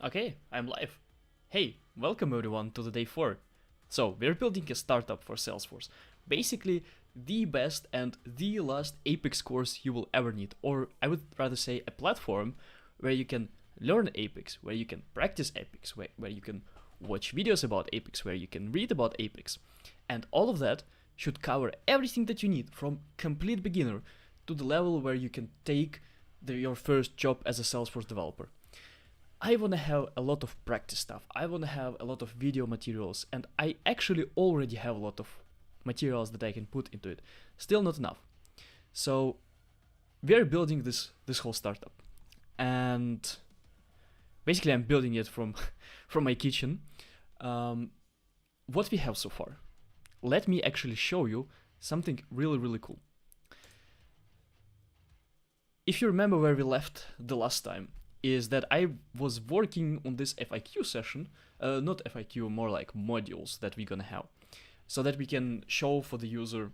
Okay, I'm live. Hey, welcome everyone to the day 4. So, we're building a startup for Salesforce. Basically, the best and the last Apex course you will ever need, or I would rather say a platform where you can learn Apex, where you can practice Apex, where you can watch videos about Apex, where you can read about Apex. And all of that should cover everything that you need from complete beginner to the level where you can take your first job as a Salesforce developer. I want to have a lot of practice stuff. I want to have a lot of video materials, and I actually already have a lot of materials that I can put into it. Still not enough. So we're building this whole startup, and basically I'm building it from from my kitchen. What we have so far. Let me actually show you something really cool. If you remember where we left the last time, is that I was working on this FIQ session, not FIQ, more like modules that we're gonna have, so that we can show for the user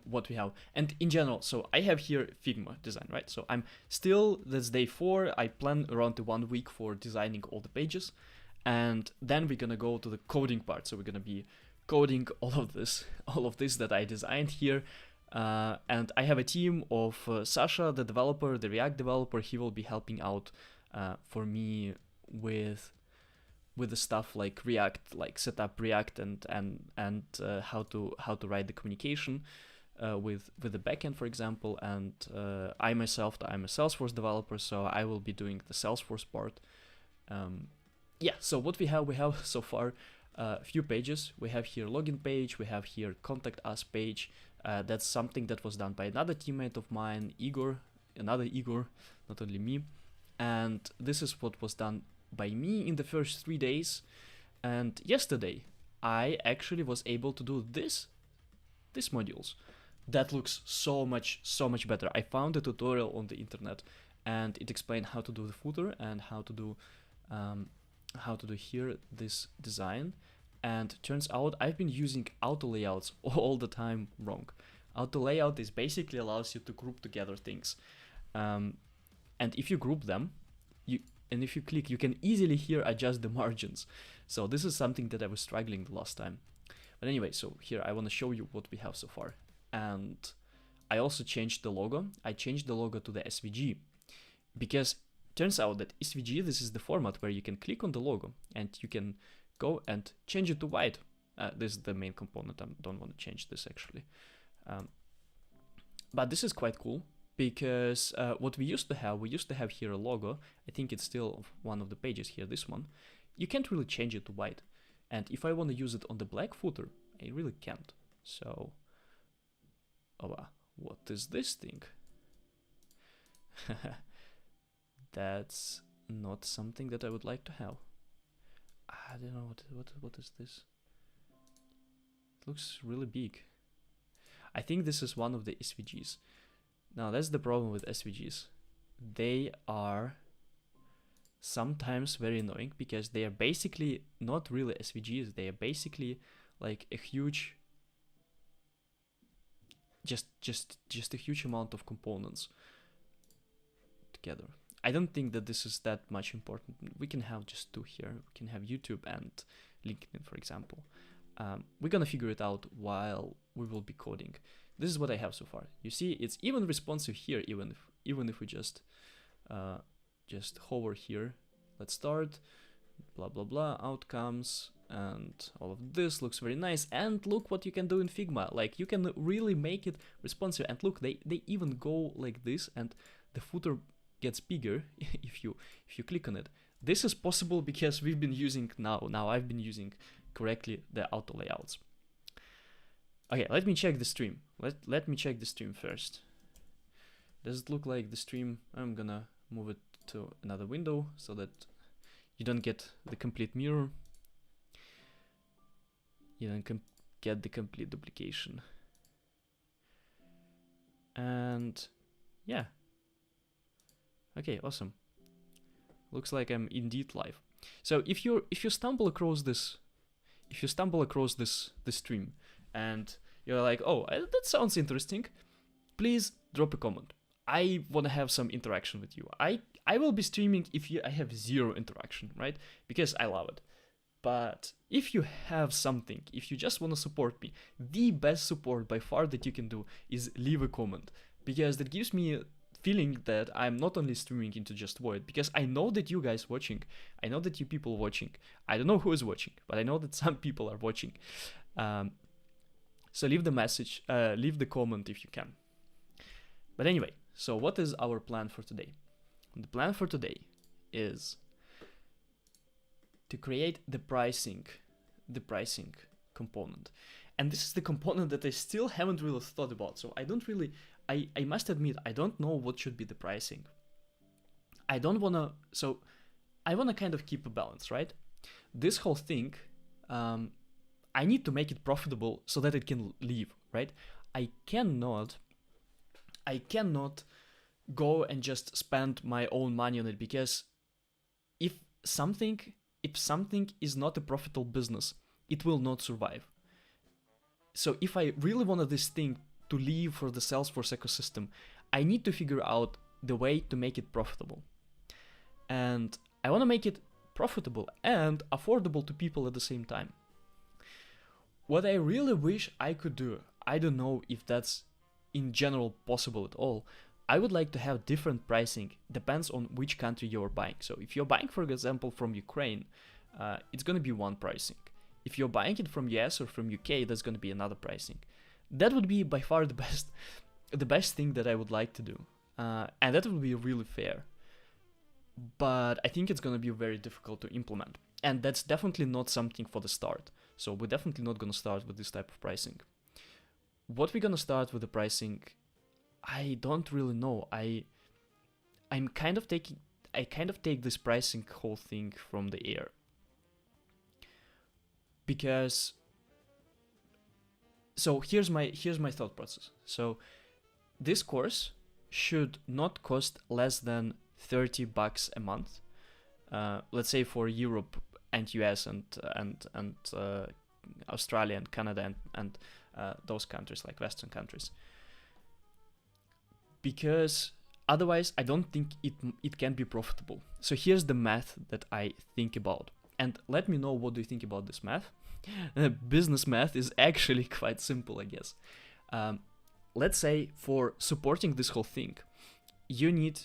what we have. And in general, so I have here Figma design, right? So that's day 4, I plan around the 1 week for designing all the pages, and then we're gonna go to the coding part, so we're gonna be coding all of this that I designed here. And I have a team of Sasha, the developer, the React developer. He will be helping out for me with the stuff like React, like set up React and how to write the communication with the backend, for example. And I'm a Salesforce developer, so I will be doing the Salesforce part. So what we have so far, a few pages. We have here login page. We have here contact us page. That's something that was done by another teammate of mine, another Igor, not only me. And this is what was done by me in the first 3 days. And yesterday, I actually was able to do these modules. That looks so much better. I found a tutorial on the internet, and it explained how to do the footer and how to do here this design. And turns out I've been using auto layouts all the time wrong. Auto layout is basically allows you to group together things. And if you group them, if you click, you can easily here adjust the margins. So this is something that I was struggling the last time. But anyway, so here I want to show you what we have so far. And I also changed the logo. I changed the logo to the SVG because turns out that SVG, this is the format where you can click on the logo and you can go and change it to white. This is the main component. I don't want to change this actually. But this is quite cool because what we used to have here a logo. I think it's still one of the pages here, this one. You can't really change it to white. And if I want to use it on the black footer, I really can't. So, what is this thing? That's not something that I would like to have. I don't know what is this. It looks really big. I think this is one of the SVGs. Now that's the problem with SVGs. They are sometimes very annoying because they are basically not really SVGs. They are basically like a huge, just a huge amount of components together. I don't think that this is that much important. We can have just 2 here. We can have YouTube and LinkedIn, for example. We're gonna figure it out while we will be coding. This is what I have so far. You see, it's even responsive here, even if we just hover here. Let's start. Blah blah blah. Outcomes and all of this looks very nice. And look what you can do in Figma. Like you can really make it responsive. And look, they even go like this, and the footer gets bigger if you click on it. This is possible because we've been using now I've been using correctly the auto layouts. Okay, let me check the stream. Let me check the stream first. Does it look like the stream? I'm gonna move it to another window so that you don't get the complete mirror. You don't get the complete duplication. And yeah. Okay, awesome. Looks like I'm indeed live. So if you stumble across this, stream and you're like, oh, that sounds interesting, please drop a comment. I want to have some interaction with you. I will be streaming if I have zero interaction, right? Because I love it. But if you have something, if you just want to support me, the best support by far that you can do is leave a comment, because that gives me a feeling that I'm not only streaming into just void, because I know that you guys watching, I know that you people watching, I don't know who is watching, but I know that some people are watching. So leave the message, leave the comment if you can. But anyway, so what is our plan for today? The plan for today is to create the pricing component. And this is the component that I still haven't really thought about. So I must admit, I don't know what should be the pricing. I want to kind of keep a balance, right? This whole thing, I need to make it profitable so that it can live, right? I cannot go and just spend my own money on it, because if something is not a profitable business, it will not survive. So if I really wanted this thing to live for the Salesforce ecosystem, I need to figure out the way to make it profitable. And I want to make it profitable and affordable to people at the same time. What I really wish I could do, I don't know if that's in general possible at all, I would like to have different pricing, depends on which country you're buying. So if you're buying, for example, from Ukraine, it's going to be one pricing. If you're buying it from US or from UK, that's going to be another pricing. That would be by far the best thing that I would like to do. And that would be really fair. But I think it's going to be very difficult to implement. And that's definitely not something for the start. So we're definitely not going to start with this type of pricing. What we're going to start with the pricing, I don't really know. I kind of take this pricing whole thing from the air. Because so here's my thought process. So this course should not cost less than $30 a month. Let's say for Europe and US and Australia and Canada and those countries, like Western countries. Because otherwise I don't think it can be profitable. So here's the math that I think about. And let me know what do you think about this math. Business math is actually quite simple, I guess. Let's say for supporting this whole thing, you need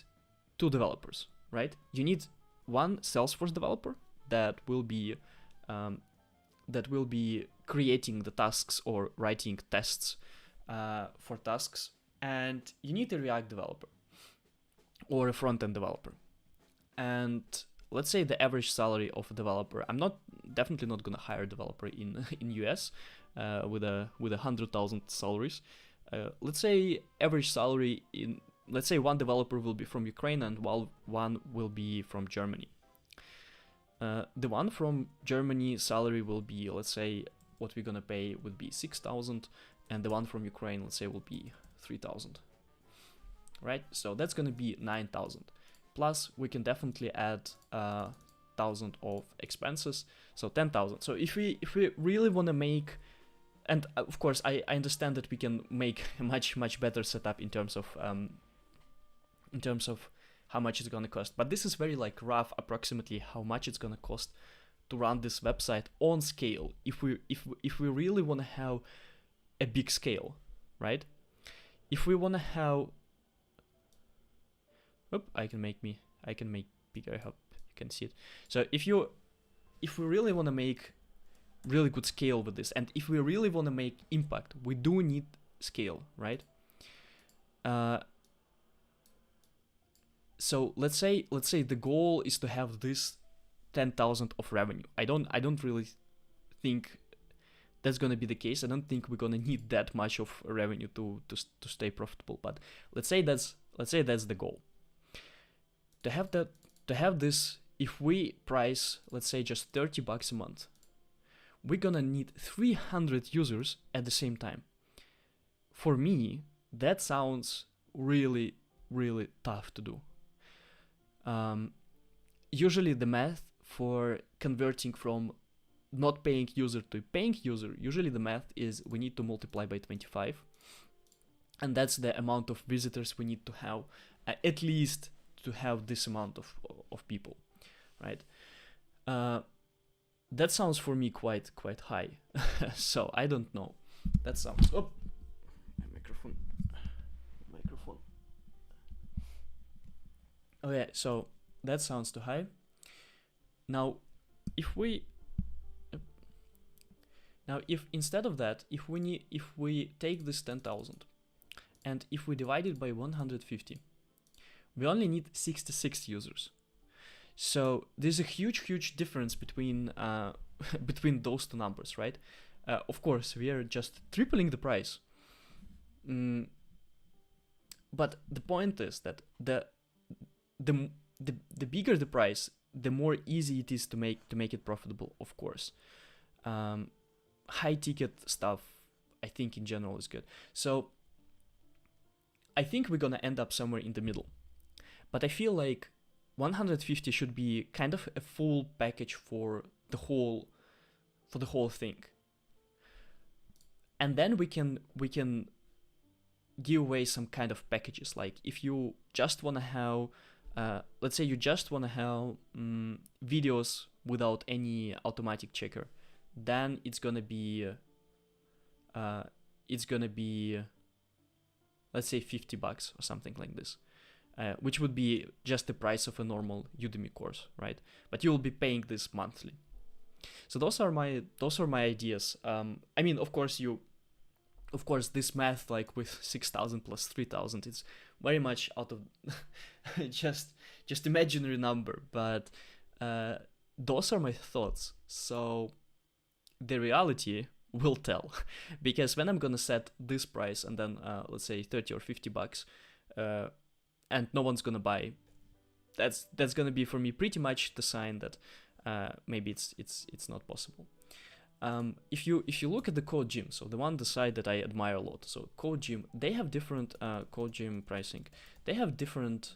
2 developers, right? You need one Salesforce developer that will be creating the tasks or writing tests for tasks, and you need a React developer or a front-end developer. And let's say the average salary of a developer, I'm definitely not gonna hire a developer in US with 100,000 salaries. Let's say average salary let's say one developer will be from Ukraine and one will be from Germany. The one from Germany salary will be, let's say, what we're gonna pay would be 6,000, and the one from Ukraine, let's say, will be 3,000. Right? So that's gonna be 9,000. Plus, we can definitely add 1,000 of expenses, so 10,000. So if we really want to make, and of course I understand that we can make a much better setup in terms of how much it's gonna cost, but this is very like rough approximately how much it's gonna cost to run this website on scale. If we really want to have a big scale, right? If we want to have I can make bigger. I hope you can see it. So if we really want to make really good scale with this, and if we really want to make impact, we do need scale, right? So let's say the goal is to have this 10,000 of revenue. I don't really think that's gonna be the case. I don't think we're gonna need that much of revenue to stay profitable. But let's say that's the goal. To have this, if we price, let's say, just $30 a month, we're gonna need 300 users at the same time. For me, that sounds really, really tough to do. Usually the math for converting from not paying user to paying user, usually the math is we need to multiply by 25. and that's the amount of visitors we need to have, at least to have this amount of people, right? That sounds for me quite high. So I don't know. That sounds, oh, my microphone. Oh yeah, so that sounds too high. Now, if instead of that, if we take this 10,000 and if we divide it by 150, we only need 66 users. So there's a huge difference between between those two numbers, right? Of course, we are just tripling the price. But the point is that the bigger the price, the more easy it is to make it profitable, of course. High ticket stuff, I think in general is good. So I think we're gonna end up somewhere in the middle. But I feel like 150 should be kind of a full package for the whole thing. And then we can give away some kind of packages. Like if you just wanna have let's say you just want to have videos without any automatic checker, then it's gonna be let's say $50 or something like this, which would be just the price of a normal Udemy course, right? But you will be paying this monthly. So those are my ideas. I mean, of course, this math, like with 6,000 plus 3,000, it's very much out of just imaginary number, but those are my thoughts. So the reality will tell, because when I'm gonna set this price and then let's say $30 or $50, and no one's gonna buy, that's gonna be for me pretty much the sign that maybe it's not possible. If you look at the Codegym, so the site that I admire a lot, so Codegym, they have different Codegym pricing. They have different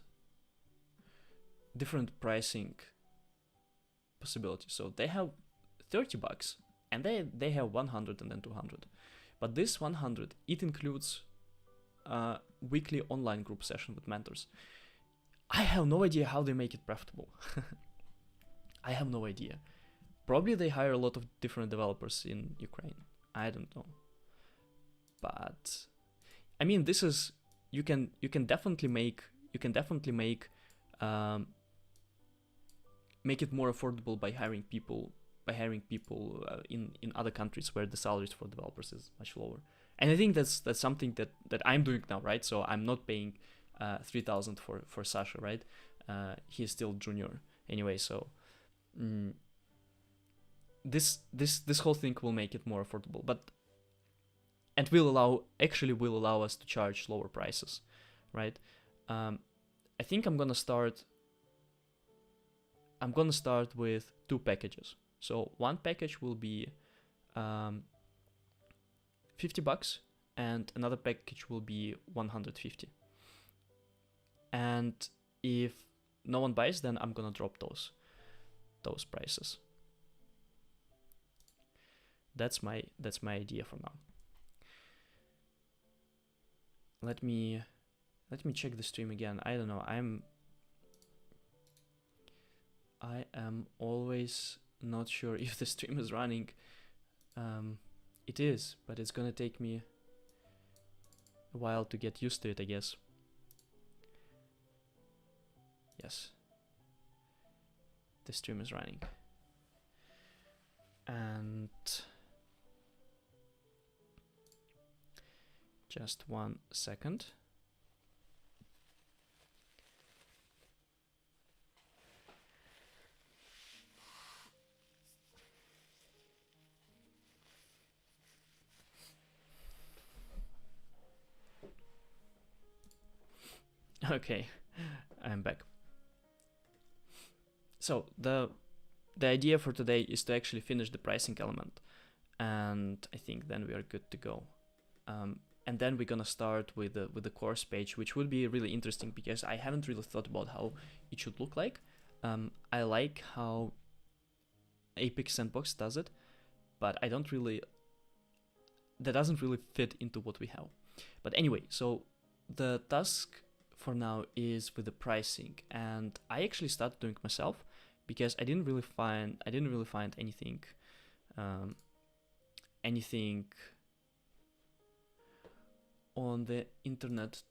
pricing possibilities. So they have $30 and they have 100 and then 200. But this 100, it includes weekly online group session with mentors. I have no idea how they make it profitable. I have no idea. Probably they hire a lot of different developers in Ukraine. I don't know. But I mean, this is you can definitely make make it more affordable by hiring people in other countries where the salaries for developers is much lower. And I think that's something that I'm doing now, right? So I'm not paying 3,000 for Sasha, right? He's still junior anyway, so this whole thing will make it more affordable, and will allow us to charge lower prices, right? I think I'm gonna start with 2 packages. So one package will be $50 and another package will be 150. And if no one buys, then I'm gonna drop those prices. That's my idea for now. Let me check the stream again. I don't know. I am always not sure if the stream is running. It is, but it's gonna take me a while to get used to it, I guess. Yes, the stream is running. And just 1 second. Okay, I'm back. So the idea for today is to actually finish the pricing element, and I think then we are good to go. And then we're gonna start with the course page, which would be really interesting because I haven't really thought about how it should look like. I like how Apexsandbox does it, but I don't really. that doesn't really fit into what we have. But anyway, so the task for now is with the pricing, and I actually started doing it myself because I didn't really find anything on the internet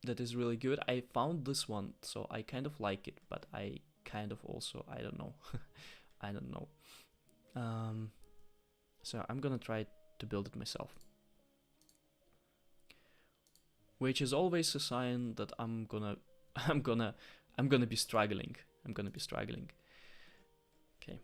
that is really good. I found this one, so I kind of like it, but I kind of also, I don't know. I don't know. So I'm gonna try to build it myself, which is always a sign that I'm gonna be struggling. Okay.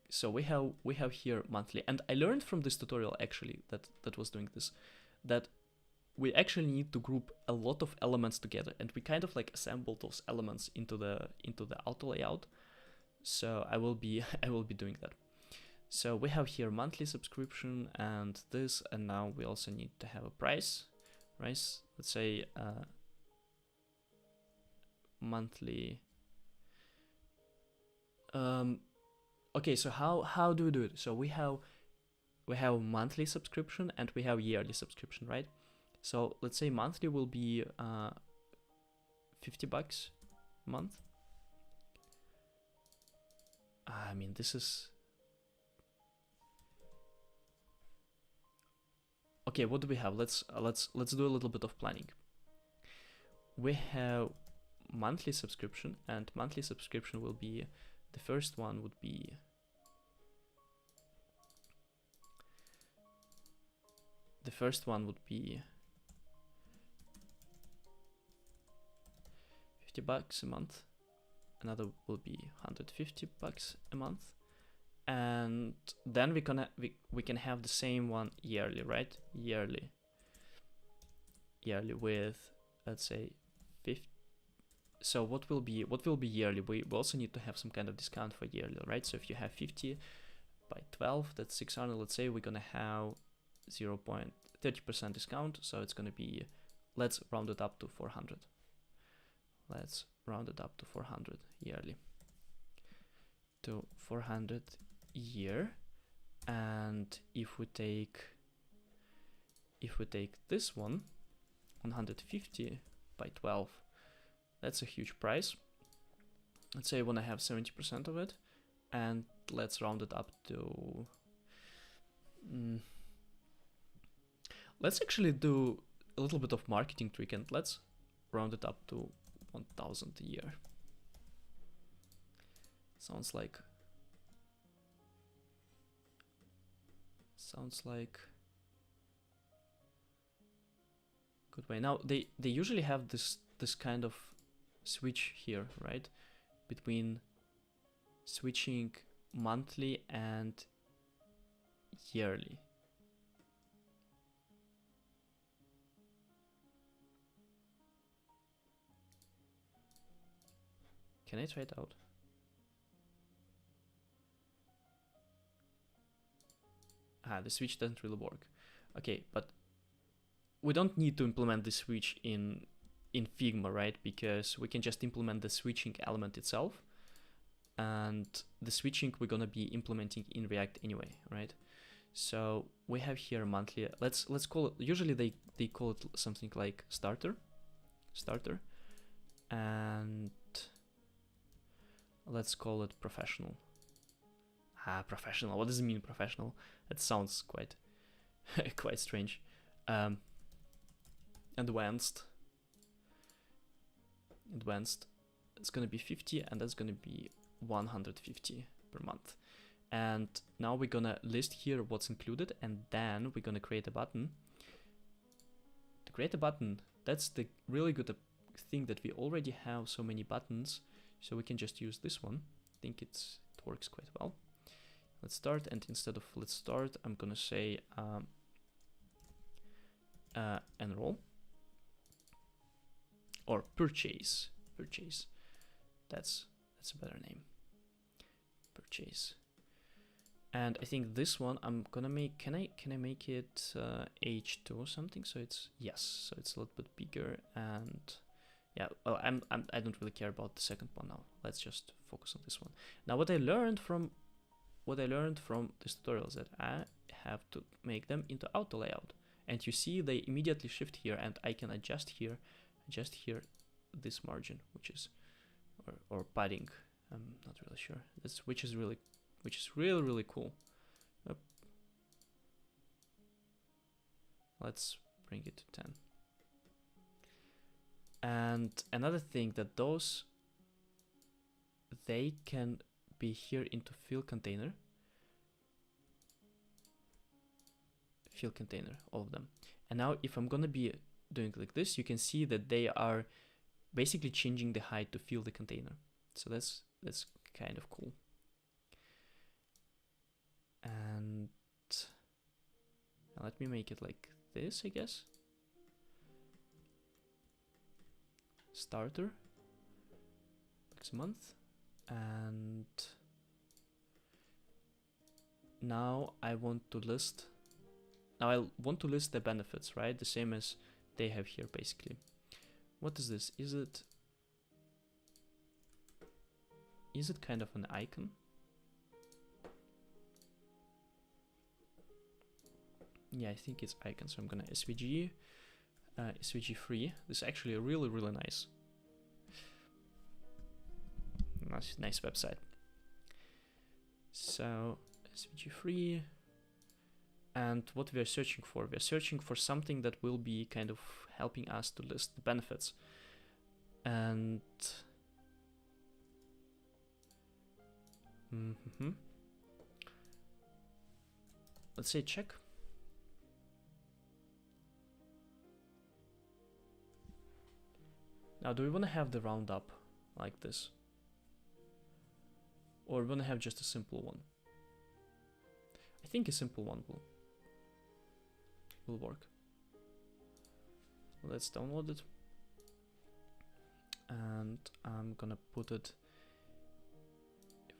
So we have here monthly, and I learned from this tutorial actually that was doing this, that we actually need to group a lot of elements together, and we kind of like assemble those elements into the auto layout. So I will be doing that. So we have here monthly subscription and this, and now we also need to have a price, right? Let's say monthly. Okay, so how do we do it? So we have monthly subscription and we have yearly subscription, right? So let's say monthly will be $50 a month. I mean, this is okay. What do we have? Let's do a little bit of planning. We have monthly subscription, and monthly subscription will be, the first one would be $50 a month. Another will be $150 a month, and then we can have the same one yearly, right? Yearly with, let's say, 50. So what will be yearly? We also need to have some kind of discount for yearly, right? So if you have 50 by 12, that's 600. Let's say we're gonna have 0.30% discount, so it's gonna be, let's round it up to 400. Let's round it up to 400 yearly. To 400 year, and if we take this one, 150 by 12, that's a huge price. Let's say I want to have 70% of it, and let's round it up to let's actually do a little bit of marketing trick, and let's round it up to 1,000 a year. Sounds like good way. Now they usually have this kind of switch here, right, between switching monthly and yearly. Can I try it out? The switch doesn't really work. Okay, but we don't need to implement the switch in Figma, right? Because we can just implement the switching element itself, and the switching we're gonna be implementing in React anyway, right? So we have here monthly. Let's call it. Usually they call it something like starter, and let's call it professional. Professional. What does it mean, professional? That sounds quite quite strange. Advanced. It's gonna be 50, and that's gonna be 150 per month. And now we're gonna list here what's included, and then we're gonna create a button. To create a button, that's the really good thing, that we already have so many buttons, so we can just use this one. I think it works quite well. Let's start, and instead of let's start, I'm gonna say enroll, or purchase. That's a better name. Purchase. And I think this one I'm gonna make. Can I make it H2 or something? So it's, yes. So it's a little bit bigger, and Yeah, well, I don't really care about the second one now. Let's just focus on this one. Now, what I learned from this tutorial is that I have to make them into auto layout. And you see they immediately shift here, and I can adjust here this margin, which is or padding. I'm not really sure. Which is really cool. Yep. Let's bring it to 10. And another thing that they can be here into fill container, all of them. And now if I'm gonna be doing like this, you can see that they are basically changing the height to fill the container. So that's kind of cool. And let me make it like this, I guess. Starter, next month, and now I want to list. Now I want to list the benefits, right? The same as they have here, basically. What is this? Is it kind of an icon? Yeah, I think it's icon. So I'm gonna SVG. SVG free. This is actually a really nice website. So SVG free, and what we are searching for, something that will be kind of helping us to list the benefits. And let's say check. Now, do we want to have the roundup like this? Or we want to have just a simple one? I think a simple one will work. Let's download it. And I'm gonna put it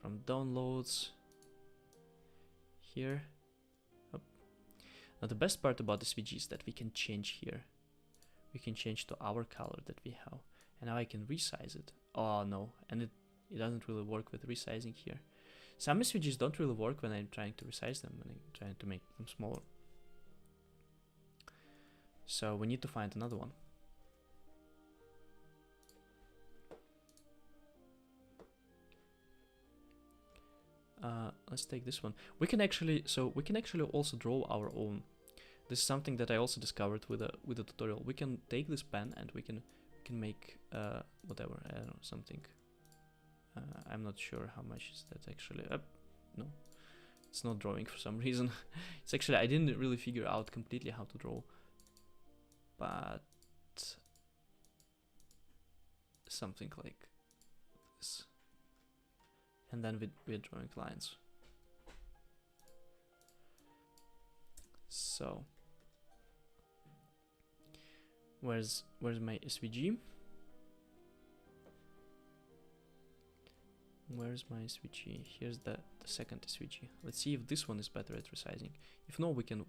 from downloads here. Up. Now the best part about SVG is that we can change here. We can change to our color that we have. And now I can resize it. Oh no, and it doesn't really work with resizing here. Some SVGs don't really work when I'm trying to resize them, when I'm trying to make them smaller. So we need to find another one. Let's take this one. We can actually also draw our own. This is something that I also discovered with a tutorial. We can take this pen and we can make whatever, I don't know, something. I'm not sure how much is that actually. No, it's not drawing for some reason. It's actually, I didn't really figure out completely how to draw, but something like this. And then we're drawing lines. So where's my SVG? Where's my SVG? Here's the second SVG. Let's see if this one is better at resizing. If no, we can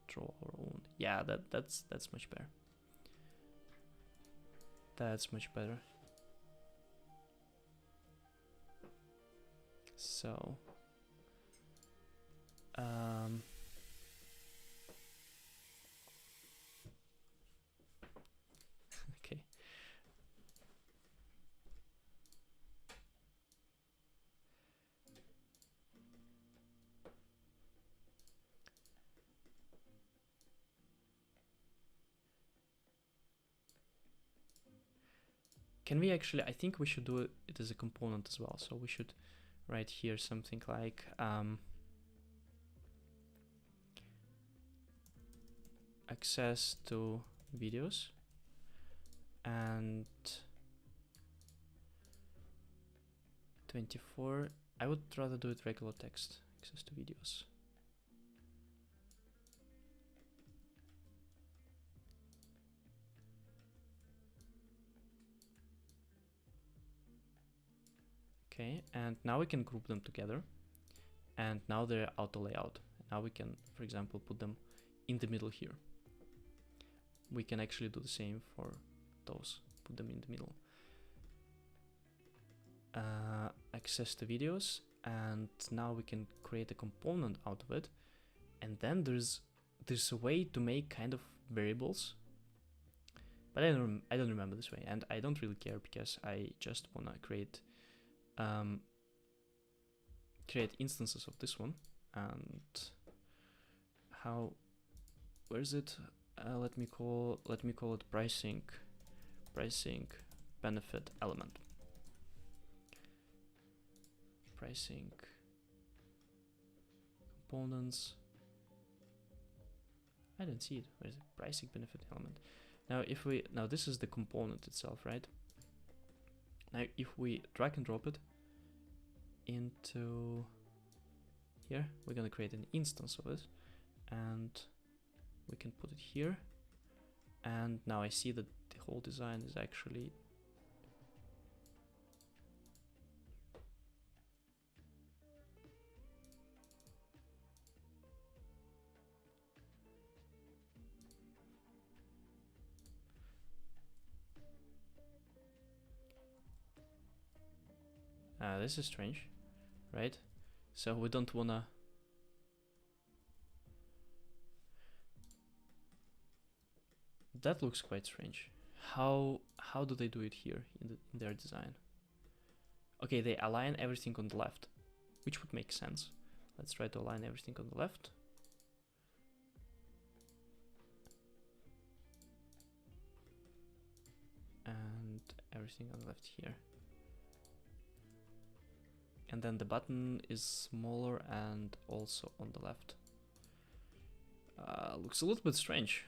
draw our own. Yeah, that's much better. That's much better. So okay. Can we actually, I think we should do it as a component as well. So we should write here something like access to videos, and 24. I would rather do it regular text, access to videos. Okay, and now we can group them together, and now they're auto layout. Now we can, for example, put them in the middle here. We can actually do the same for those. put them in the middle. Access to videos, and now we can create a component out of it, and then there's a way to make kind of variables, but I don't remember this way, and I don't really care because I just wanna create instances of this one. And where is it? Let me call it pricing benefit element. Pricing components. I don't see it. Where is it? Pricing benefit element. Now this is the component itself, right? Now if we drag and drop it into here, we're gonna create an instance of it, and we can put it here. And now I see that the whole design is actually this is strange, right? So we don't wanna. That looks quite strange. How do they do it here in their design? Okay, they align everything on the left, which would make sense. Let's try to align everything on the left. And everything on the left here. And then the button is smaller and also on the left. Looks a little bit strange,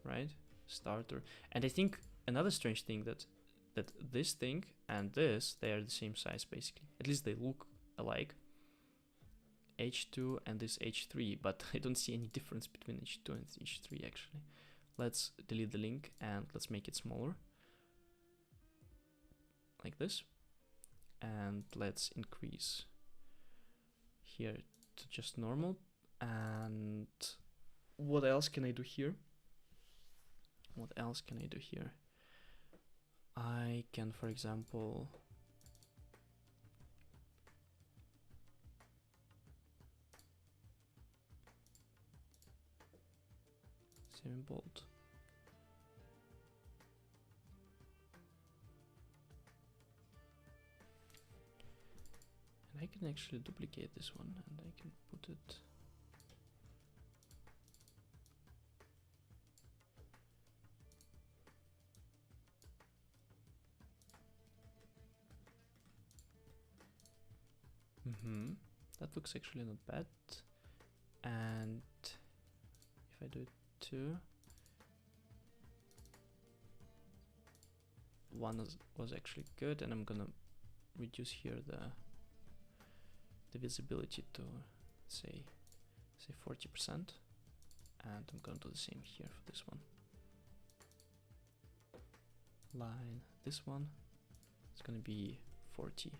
right? Starter. And I think another strange thing that this thing and this, they are the same size basically. At least they look alike. H2 and this H3, but I don't see any difference between H2 and H3 actually. Let's delete the link and let's make it smaller. Like this. And let's increase here to just normal. And what else can I do here? What else can I do here? I can, for example, semi-bold. And I can actually duplicate this one and I can put it that looks actually not bad. And if I do it too, one was actually good, and I'm gonna reduce here the visibility to say 40%, and I'm gonna do the same here for this one. Line this one, it's gonna be 40.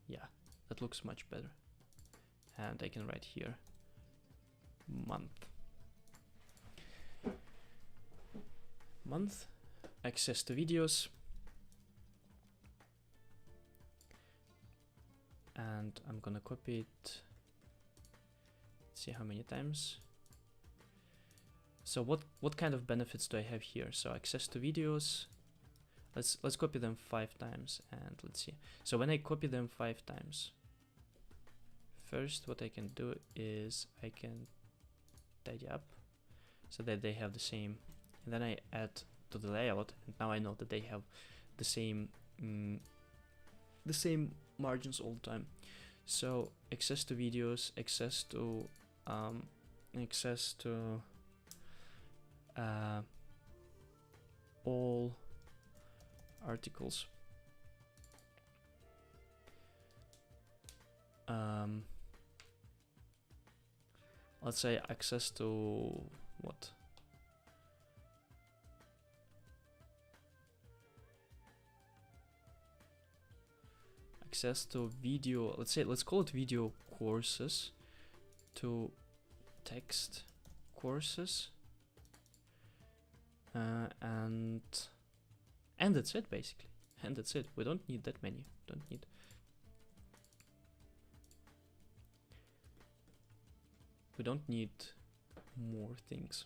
Yeah, that looks much better. And I can write here month. Month, access to videos. And I'm gonna copy it. See how many times. So what kind of benefits do I have here? So access to videos. Let's copy them 5 times and let's see. So when I copy them 5 times, first what I can do is I can tidy up so that they have the same, and then I add to the layout, and now I know that they have the same margins all the time. So access to videos, access to all articles. Let's say access to what? Access to video, let's call it video courses, to text courses, and And that's it, basically. And that's it. We don't need that many. We don't need more things.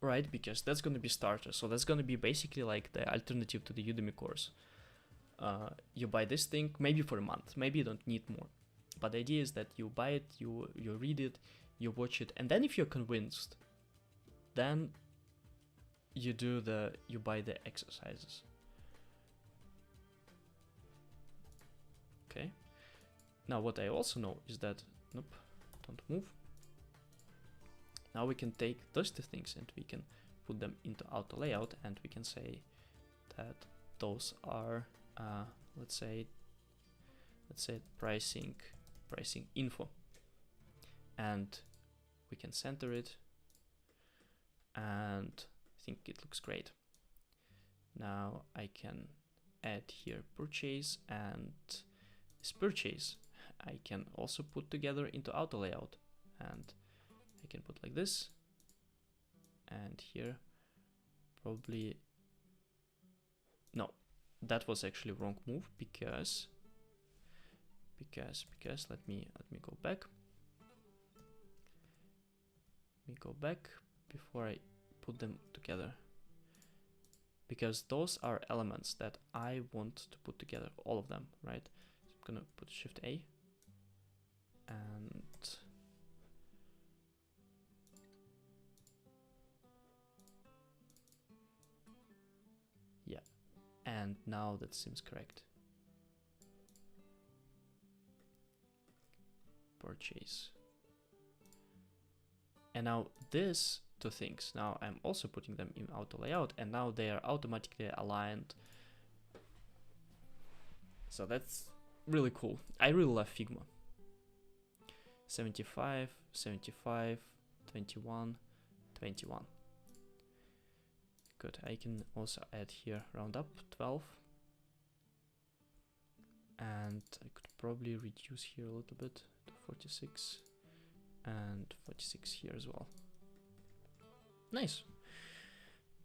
Right, because that's gonna be starter. So that's gonna be basically like the alternative to the Udemy course. You buy this thing maybe for a month, maybe you don't need more. But the idea is that you buy it, you read it, you watch it, and then if you're convinced, then you buy the exercises. Okay. Now what I also know is that, nope, don't move. Now we can take those two things and we can put them into auto layout, and we can say that those are, let's say pricing info, and we can center it, and I think it looks great. Now I can add here purchase, and this purchase I can also put together into auto layout, and I can put like this, and here probably, no, that was actually wrong move, because let me go back. Before I put them together, because those are elements that I want to put together, all of them, right? So I'm gonna put Shift A, and yeah, and now that seems correct. Purchase. And now these two things, now I'm also putting them in auto layout, and now they are automatically aligned. So that's really cool. I really love Figma. 75, 75, 21, 21. Good. I can also add here round up 12. And I could probably reduce here a little bit to 46, and 46 here as well. Nice.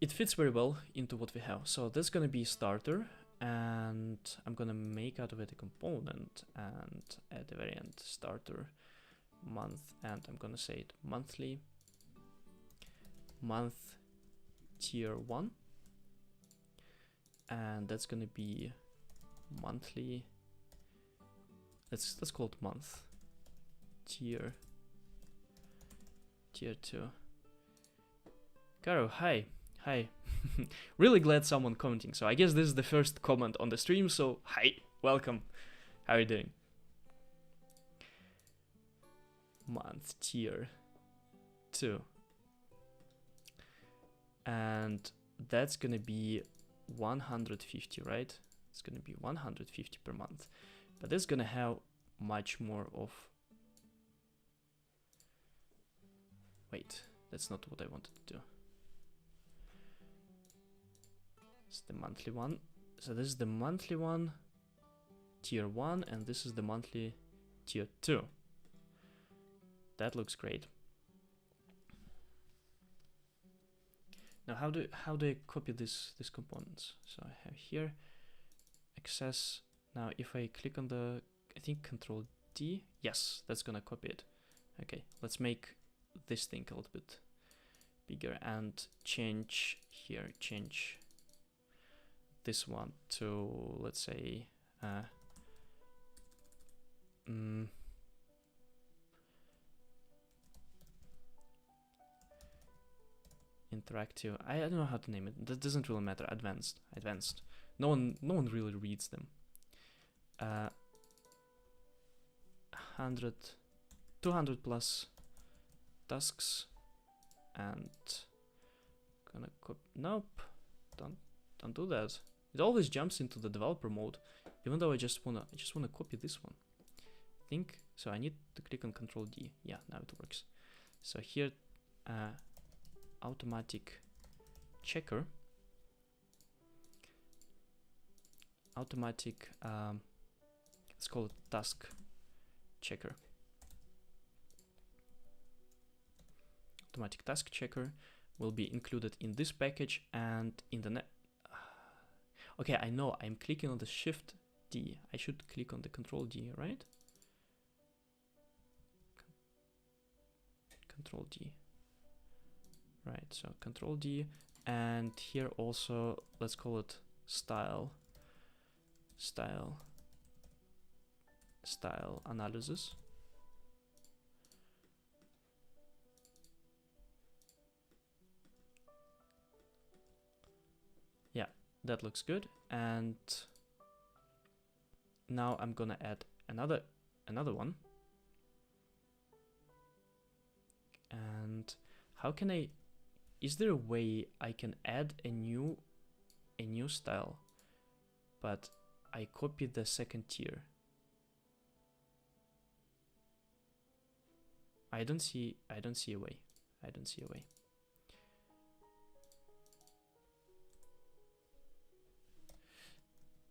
It fits very well into what we have. So that's gonna be starter, and I'm gonna make out of it a component and add a variant starter month, and I'm gonna say it monthly, month tier 1, and that's gonna be monthly. Let's call it month tier 2. Caro, hi. Really glad someone commenting. So I guess this is the first comment on the stream, so hi, welcome. How are you doing? Month tier 2. And that's gonna be 150, right? It's gonna be 150 per month. But it's gonna have much more of... Wait, that's not what I wanted to do. It's the monthly one. So this is the monthly one, tier 1, and this is the monthly tier 2. That looks great. Now how do I copy these components? So I have here access. Now if I click on the, I think Control D, yes, that's gonna copy it. Okay, let's make this thing a little bit bigger and change this one to, let's say, interactive. I don't know how to name it. That doesn't really matter. Advanced. No one really reads them. 200 plus tasks, and gonna nope, don't do that. It always jumps into the developer mode, even though I just wanna copy this one. I think so. I need to click on Control D. Yeah, now it works. So here, automatic checker. Let's call it task checker. Automatic task checker will be included in this package and in the Okay, I know, I'm clicking on the Shift D. I should click on the Control D, right? Control D. Right, so Control D, and here also, let's call it style analysis. Yeah, that looks good. And now I'm gonna add another one. And how can I, is there a way I can add a new style, but I copy the second tier? I don't see a way.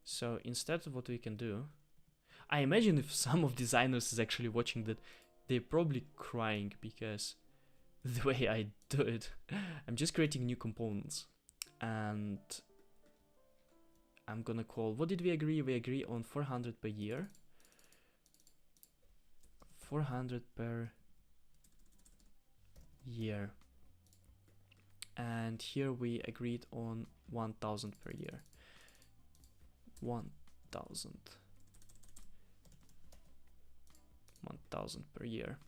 So instead of what we can do, I imagine if some of designers is actually watching that, they're probably crying because the way I do it, I'm just creating new components, and I'm gonna call, what did we agree? We agree on 400 per year. 400 per year. And here we agreed on 1000 per year. 1000 per year.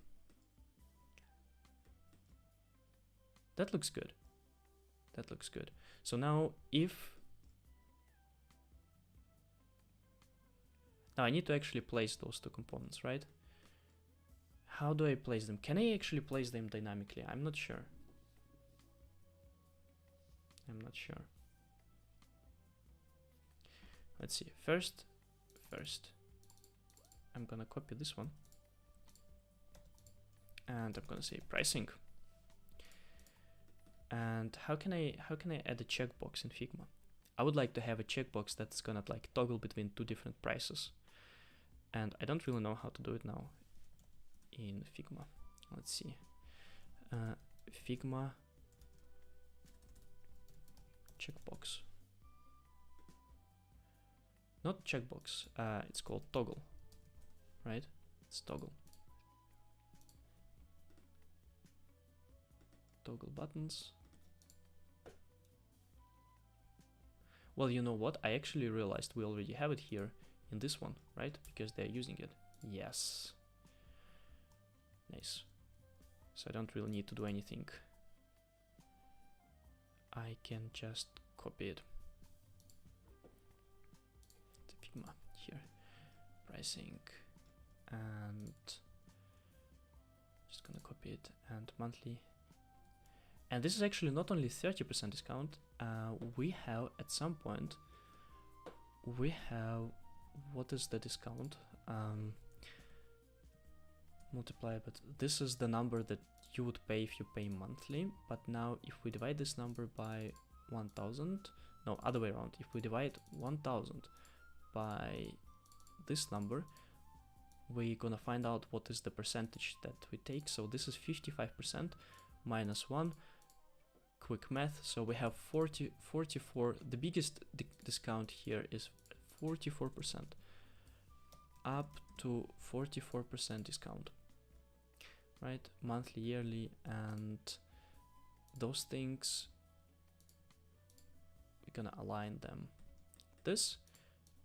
That looks good. So now now I need to actually place those two components, right? How do I place them? Can I actually place them dynamically? I'm not sure. Let's see. First, I'm gonna copy this one, and I'm gonna say pricing. And how can I add a checkbox in Figma? I would like to have a checkbox that's gonna like toggle between two different prices, and I don't really know how to do it now in Figma. Let's see. Figma checkbox. Not checkbox, it's called toggle, right? It's toggle. Toggle buttons. Well, you know what? I actually realized we already have it here in this one, right? Because they're using it. Yes. Nice. So I don't really need to do anything. I can just copy it. To Figma here. Pricing. And just gonna copy it, and monthly. And this is actually not only 30% discount, we have at some point, we have, what is the discount? Multiply, but this is the number that you would pay if you pay monthly. But now if we divide this number by 1000, no, other way around, if we divide 1000 by this number, we're gonna find out what is the percentage that we take. So this is 55% minus 1. Quick math, so we have 44, the biggest discount here is 44%, up to 44% discount, right? Monthly, yearly, and those things, we're gonna align them, this,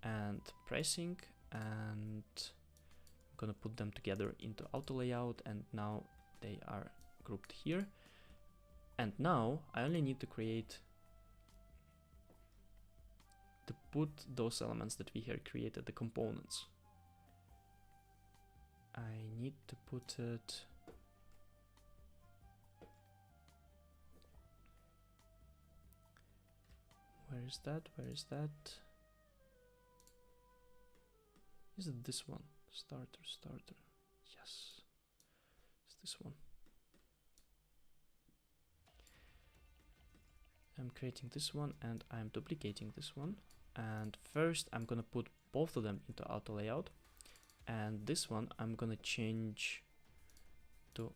and pricing, and I'm gonna put them together into auto layout, and now they are grouped here. And now I only need to put those elements that we here created, the components. I need to put it, where is that? Is it this one? Starter, yes, it's this one. I'm creating this one and I'm duplicating this one, and first I'm gonna put both of them into auto layout, and this one I'm gonna change to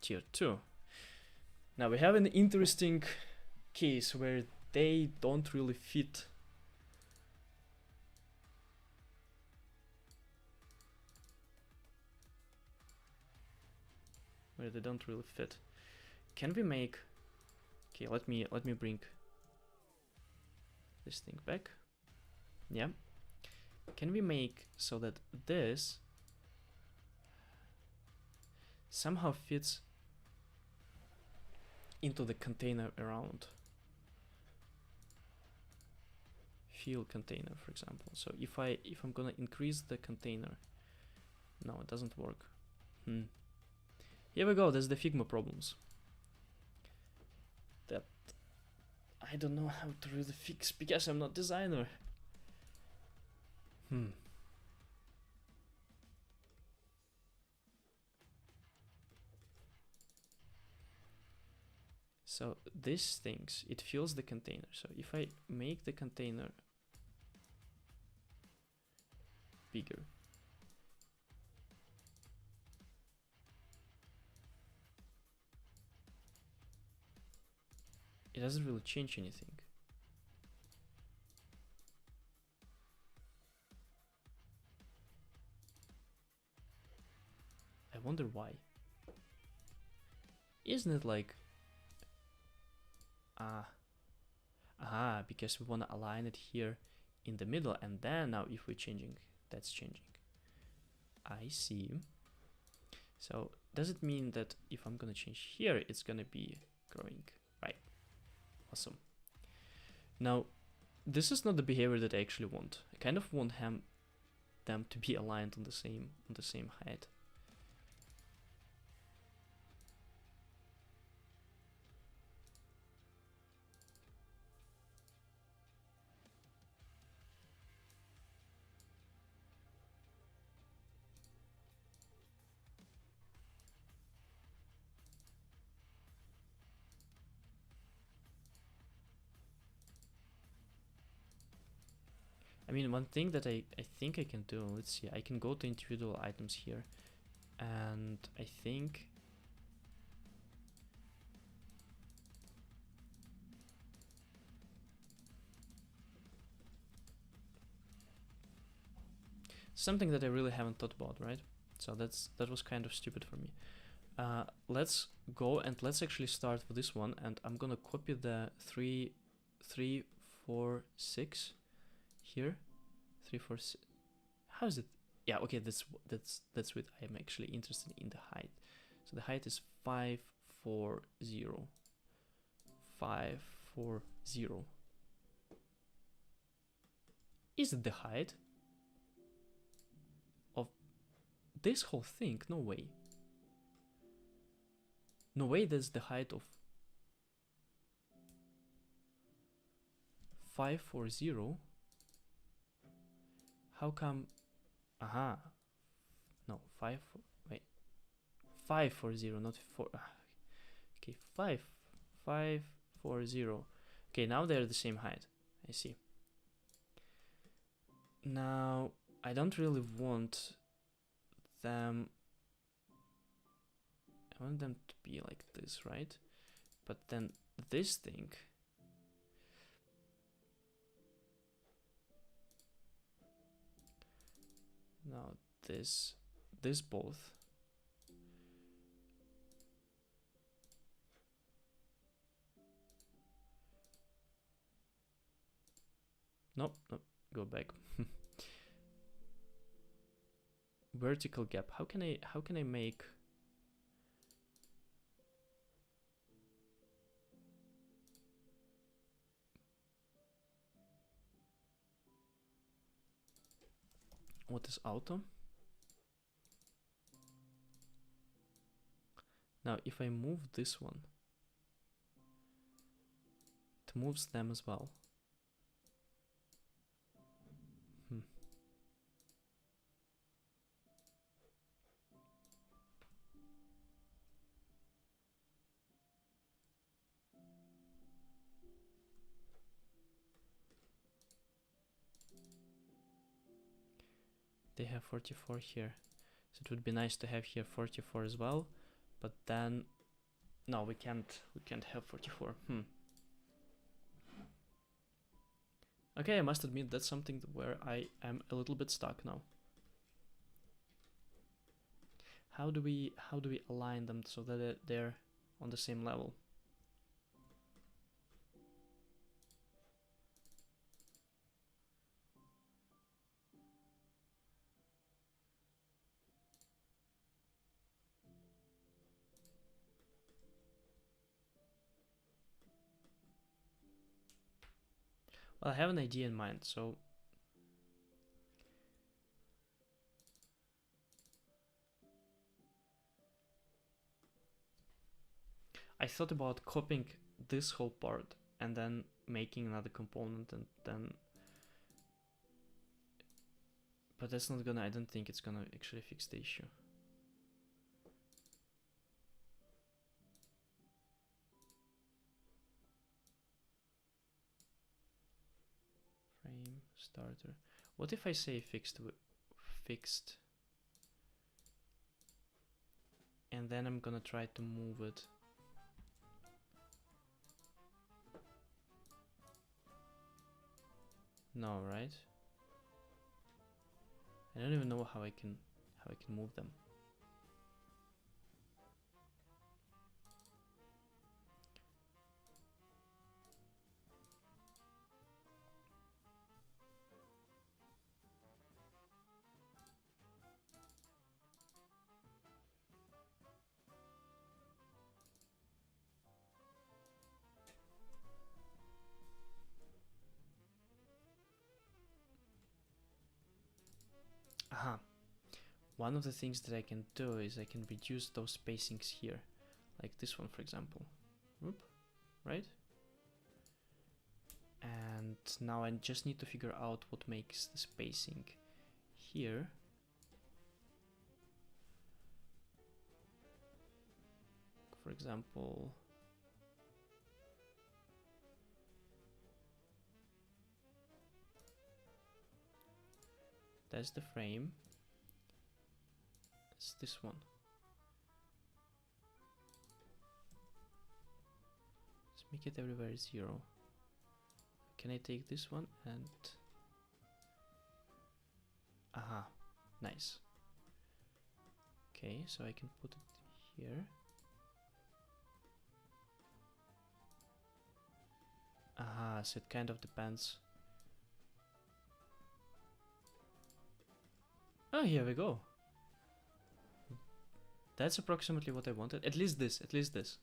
tier 2. Now we have an interesting case where they don't really fit where they don't really fit. Can we make... Okay, let me bring this thing back. Yeah. Can we make so that this somehow fits into the container around? Fill container, for example. So if I'm gonna increase the container, no, it doesn't work. Here we go. That's the Figma problems. That I don't know how to really fix because I'm not designer. So this things, it fills the container. So if I make the container bigger, it doesn't really change anything. I wonder why. Isn't it like... because we want to align it here in the middle, and then now if we're changing, that's changing. I see. So does it mean that if I'm gonna change here, it's gonna be growing? Right. Awesome. Now, this is not the behavior that I actually want. I kind of want them to be aligned on the same height. I mean, one thing that I think I can do, let's see, I can go to individual items here, and I think something that I really haven't thought about, right? So that was kind of stupid for me. Let's go and let's actually start with this one, and I'm gonna copy the 3, 4, 6 here. 3, 4, 6. How is it? Yeah, okay, that's what I'm actually interested in, the height. So the height is 5, 4, 0. 5, 4, 0. Is it the height of this whole thing? No way. No way that's the height of 5, 4, 0. How come? No, 5, 4, wait. 5, 4, 0, not 4. Okay, 5, 5, 4, 0. Okay, now they're the same height. I see. Now, I don't really want them. I want them to be like this, right? But then this thing. Now this both. Nope, go back. Vertical gap. How can I make what is auto? Now if I move this one, it moves them as well. They have 44 here, so it would be nice to have here 44 as well, but then no, we can't have 44. Okay, I must admit that's something where I am a little bit stuck now. How do we align them so that they're on the same level? Well, I have an idea in mind, so I thought about copying this whole part and then making another component and then, but that's not gonna, I don't think it's gonna actually fix the issue. Frame starter. What if I say fixed and then I'm gonna try to move it. No, right? I don't even know how I can move them. Aha. One of the things that I can do is I can reduce those spacings here. Like this one, for example. Whoop, right? And now I just need to figure out what makes the spacing here. For example, that's the frame. It's this one. Let's make it everywhere 0. Can I take this one and... Aha, nice. Okay, so I can put it here. Aha, so it kind of depends. Oh, here we go. That's approximately what I wanted. At least this, at least this.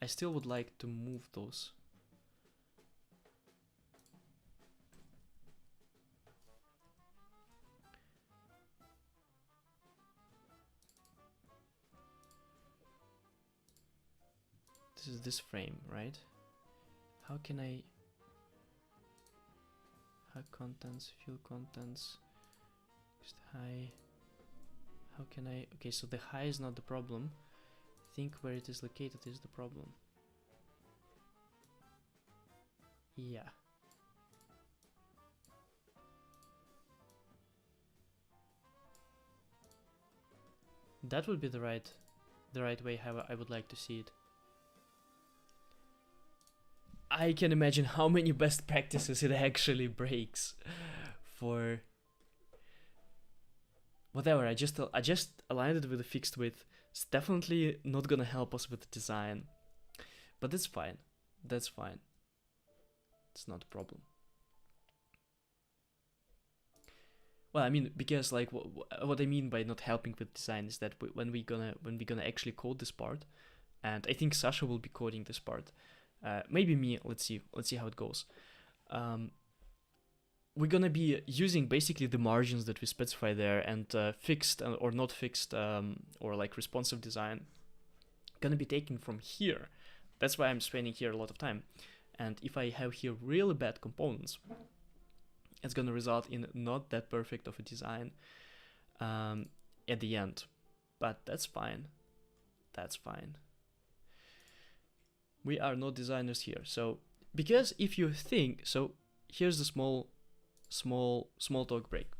I still would like to move those. This is this frame, right? How can I... High contents, fill contents, just high. How can I... Okay, so the high is not the problem. I think where it is located is the problem. Yeah. That would be the right way how I would like to see it. I can imagine how many best practices it actually breaks for whatever. I just aligned it with a fixed width. It's definitely not gonna help us with the design, but that's fine. That's fine. It's not a problem. Well, I mean, because like what I mean by not helping with design is that when we gonna actually code this part, and I think Sasha will be coding this part. Maybe me. Let's see how it goes. We're gonna be using basically the margins that we specify there, and fixed or not fixed or like responsive design gonna be taken from here. That's why I'm spending here a lot of time. And if I have here really bad components, it's gonna result in not that perfect of a design at the end. But that's fine. That's fine. We are not designers here. So because if you think, so here's the small talk break.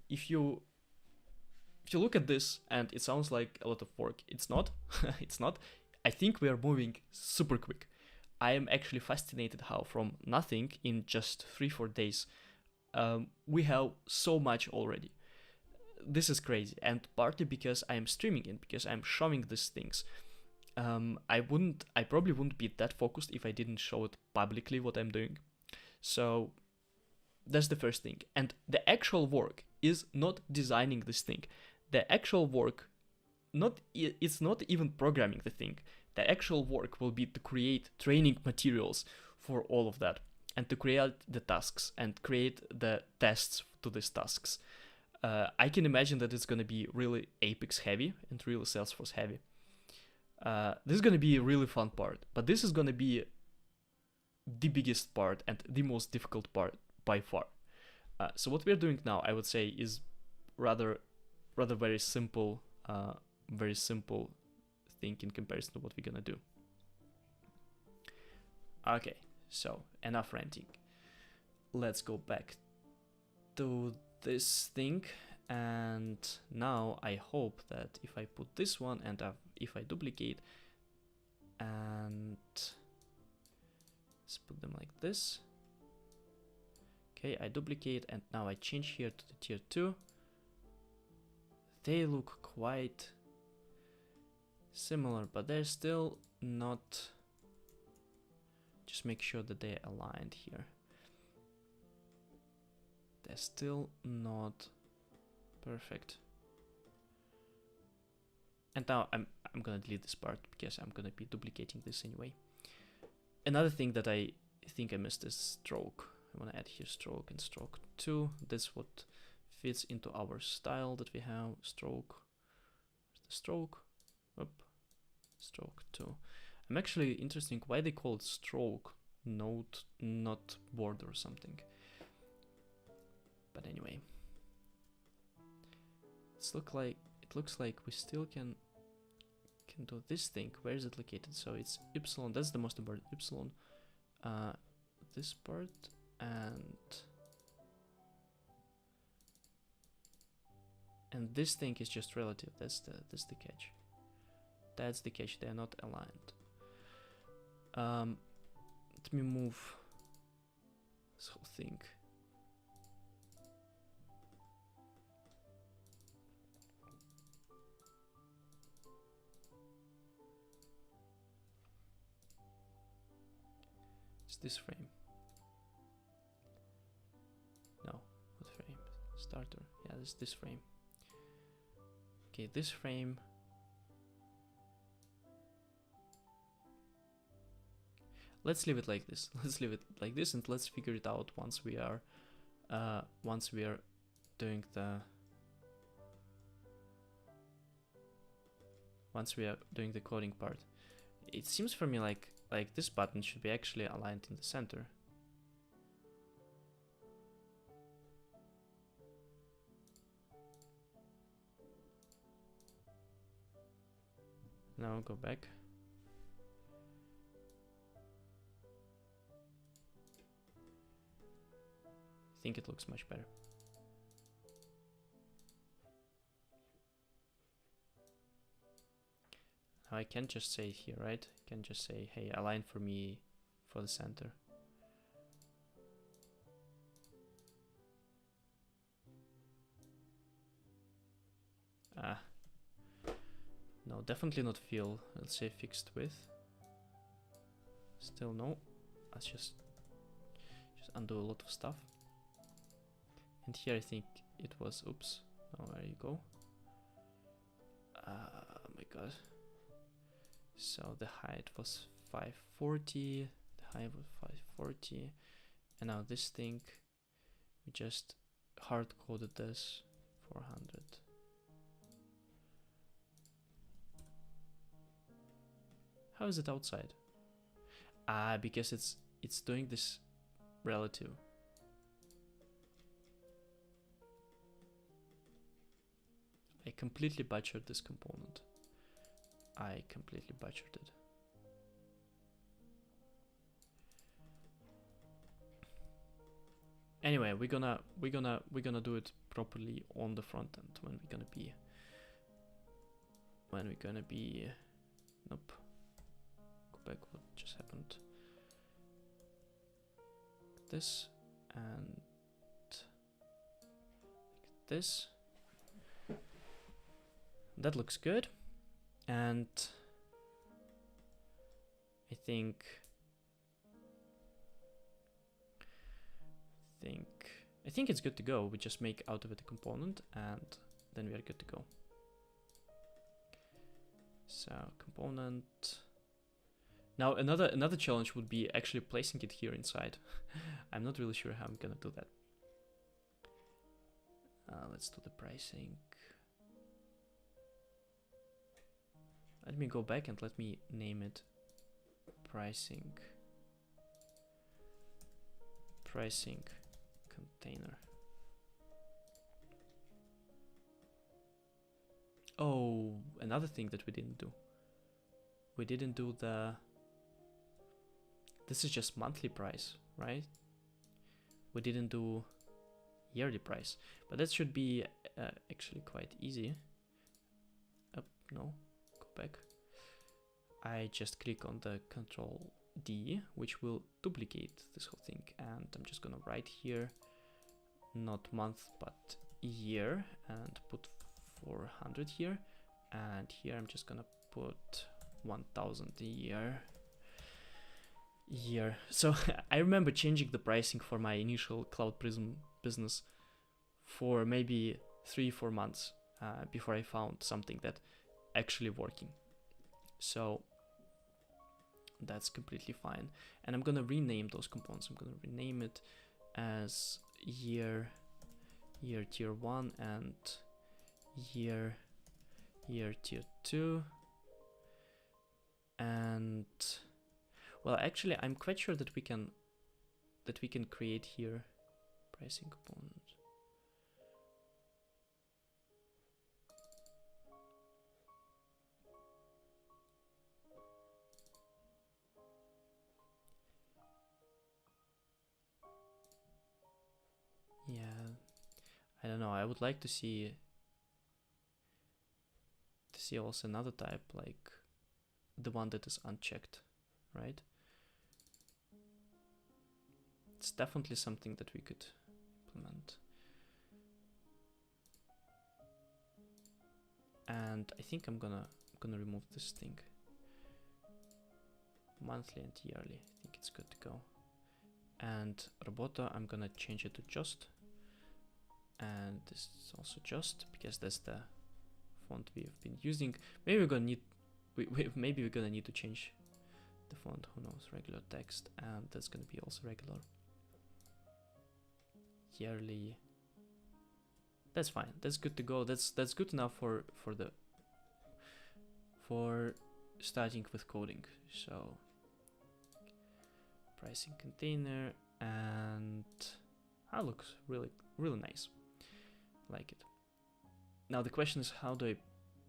If you look at this and it sounds like a lot of work, it's not. It's not. I think we are moving super quick. I am actually fascinated how from nothing in just 3-4 days we have so much already. this is crazy, and partly because I am streaming it, because I'm showing these things. I probably wouldn't be that focused if I didn't show it publicly what I'm doing. So that's the first thing. And the actual work is not designing this thing. The actual work, it's not even programming the thing. The actual work will be to create training materials for all of that, and to create the tasks and create the tests to these tasks. I can imagine that it's going to be really Apex heavy and really Salesforce heavy. This is going to be a really fun part, but this is going to be the biggest part and the most difficult part by far. So what we're doing now, I would say, is rather very simple thing in comparison to what we're gonna do. Okay, so enough ranting. Let's go back to this thing, and now I hope that if I put this one and if I duplicate and let's put them like this. Okay, I duplicate and now I change here to the tier 2. They look quite similar, but they're still not. Just make sure that they're aligned here. They're still not perfect. And now I'm gonna delete this part because I'm gonna be duplicating this anyway. Another thing that I think I missed is stroke. I want to add here stroke and stroke 2. That's what fits into our style that we have. Stroke, the stroke, up, stroke 2. I'm actually interested why they call it stroke, note, not border or something. But anyway, it looks like we still can do this thing. Where is it located? So it's epsilon. That's the most important epsilon. This part and this thing is just relative. That's the catch. That's the catch. They are not aligned. Let me move this whole thing. It's this frame. No, what frame? Starter. Yeah, this frame. Okay, this frame. Let's leave it like this. Let's leave it like this, and let's figure it out once we are doing the coding part. It seems for me like this button should be actually aligned in the center. Now go back. I think it looks much better. Now I can't just say here, right? I can just say, hey, align for me for the center. No, definitely not fill. Let's say fixed width. Still no. Let's just undo a lot of stuff. And here I think it was, oops. Oh, there you go. Oh my god. So the height was 540. The height was 540. And now this thing, we just hard coded this 400. How is it outside? Because it's doing this relative. I completely butchered this component. I completely butchered it. Anyway, we're gonna do it properly on the front end when we're gonna be nope. Go back, what just happened? This and like this. That looks good. And I think it's good to go. We just make out of it a component and then we are good to go. So component. Now another challenge would be actually placing it here inside. I'm not really sure how I'm gonna do that. Let's do the pricing. Let me go back and let me name it pricing container. Oh, another thing that we didn't do. We didn't do this is just monthly price, right? We didn't do yearly price, but that should be actually quite easy. No, go back. I just click on the Control D, which will duplicate this whole thing, and I'm just gonna write here not month but year and put 400 here, and here I'm just gonna put 1000 a year. So I remember changing the pricing for my initial Cloud Prism business for maybe 3-4 months before I found something that actually working. So that's completely fine, and I'm gonna rename those components. I'm gonna rename it as year tier 1 and year tier 2. And well, actually I'm quite sure that we can create here pricing component. Yeah, I don't know. I would like to see also another type, like the one that is unchecked, right? It's definitely something that we could implement. And I think I'm gonna remove this thing. Monthly and yearly. I think it's good to go. And Roboto, I'm gonna change it to just. And this is also just because that's the font we have been using. Maybe we're gonna need maybe we're gonna need to change the font, who knows. Regular text, and that's gonna be also regular. Yearly. That's fine. That's good to go. That's good enough for starting with coding. So pricing container, and that looks really nice. Like it. Now the question is, how do I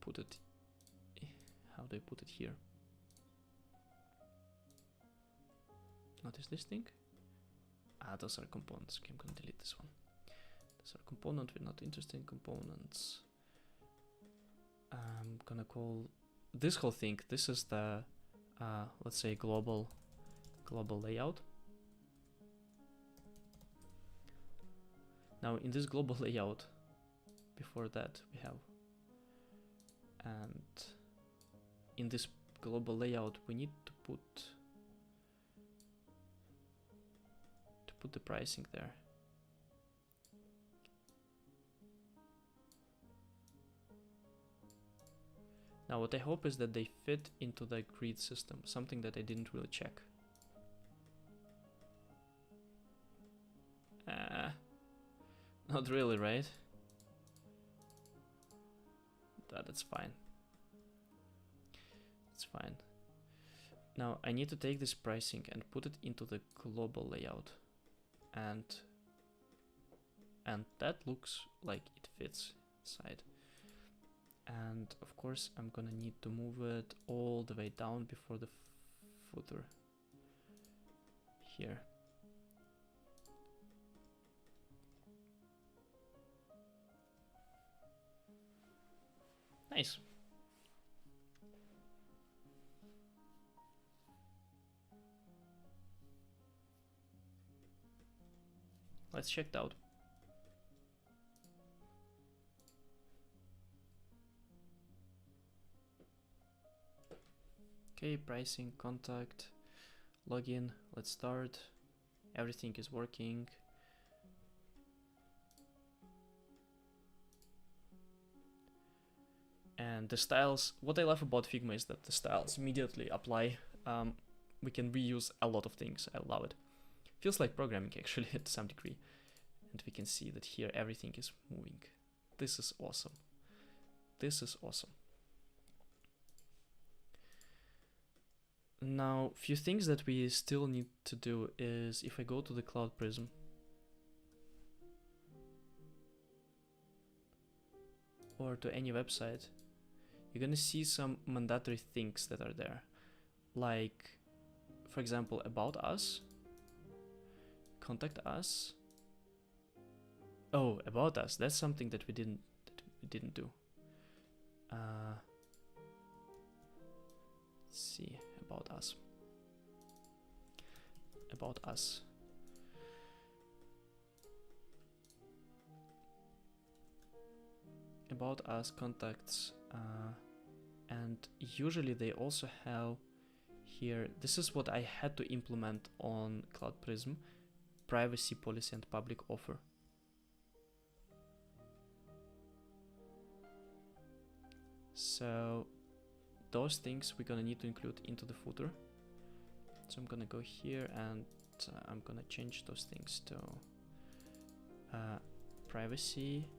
put it here? Notice this thing? Those are components. Okay, I'm gonna delete this one. Those are components. We're not interested in components. I'm gonna call this whole thing, this is the let's say global layout. Now in this global layout, before that we have, and in this global layout we need to put the pricing there. Now what I hope is that they fit into the grid system, something that I didn't really check. Not really, right? That's fine. It's fine. Now I need to take this pricing and put it into the global layout. And that looks like it fits inside. And of course I'm gonna need to move it all the way down before the footer here. Nice. Let's check it out. Okay, pricing, contact, login, let's start. Everything is working. And the styles, what I love about Figma is that the styles immediately apply. We can reuse a lot of things. I love it. Feels like programming actually to some degree. And we can see that here everything is moving. This is awesome. This is awesome. Now, few things that we still need to do is if I go to the Cloud Prism, or to any website, you're gonna see some mandatory things that are there. Like, for example, about us, contact us. Oh, about us, that's something that we didn't do. Let's see, about us. About us. About us, contacts, and usually they also have here, this is what I had to implement on Cloud Prism, privacy policy and public offer. So those things we're gonna need to include into the footer. So I'm gonna go here and I'm gonna change those things to privacy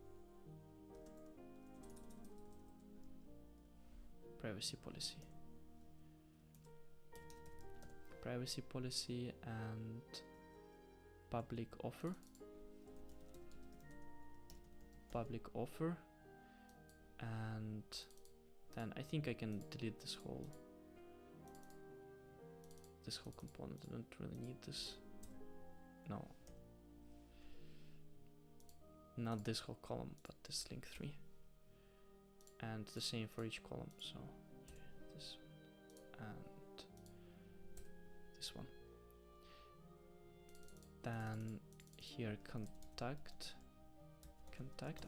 policy and public offer, and then I think I can delete this whole component. I don't really need this. No, not this whole column, but this link 3, and the same for each column. So this and this one. Then here contact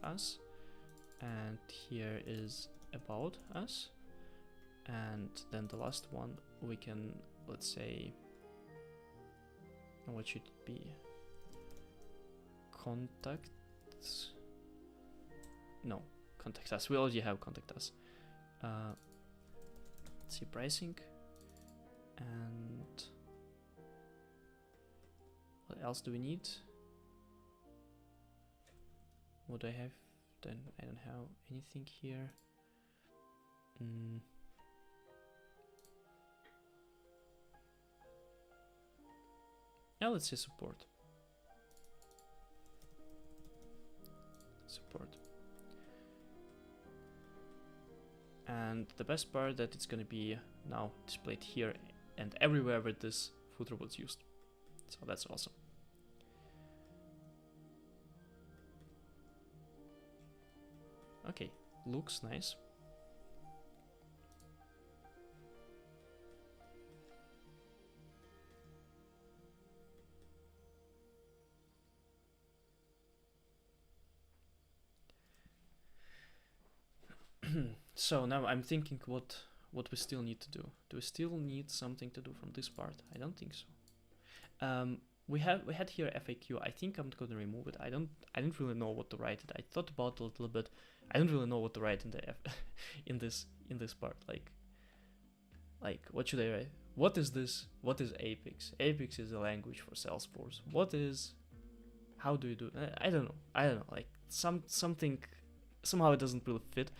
us, and here is about us, and then the last one we can, let's say, what should it be? Contacts? No, contact us. We already have contact us. Let's see, pricing, and what else do we need? What do I have? Then I don't have anything here. Now let's say support. And the best part that it's gonna be now displayed here and everywhere where this footer was used. So that's awesome. Okay, looks nice. So now I'm thinking what we still need to do. Do we still need something to do from this part? I don't think so. We had here FAQ. I think I'm gonna remove it. I didn't really know what to write it. I thought about it a little bit. I don't really know what to write in the in this part. Like what should I write? What is this? What is Apex? Apex is a language for Salesforce. What is? How do you do? I don't know. Like something somehow it doesn't really fit.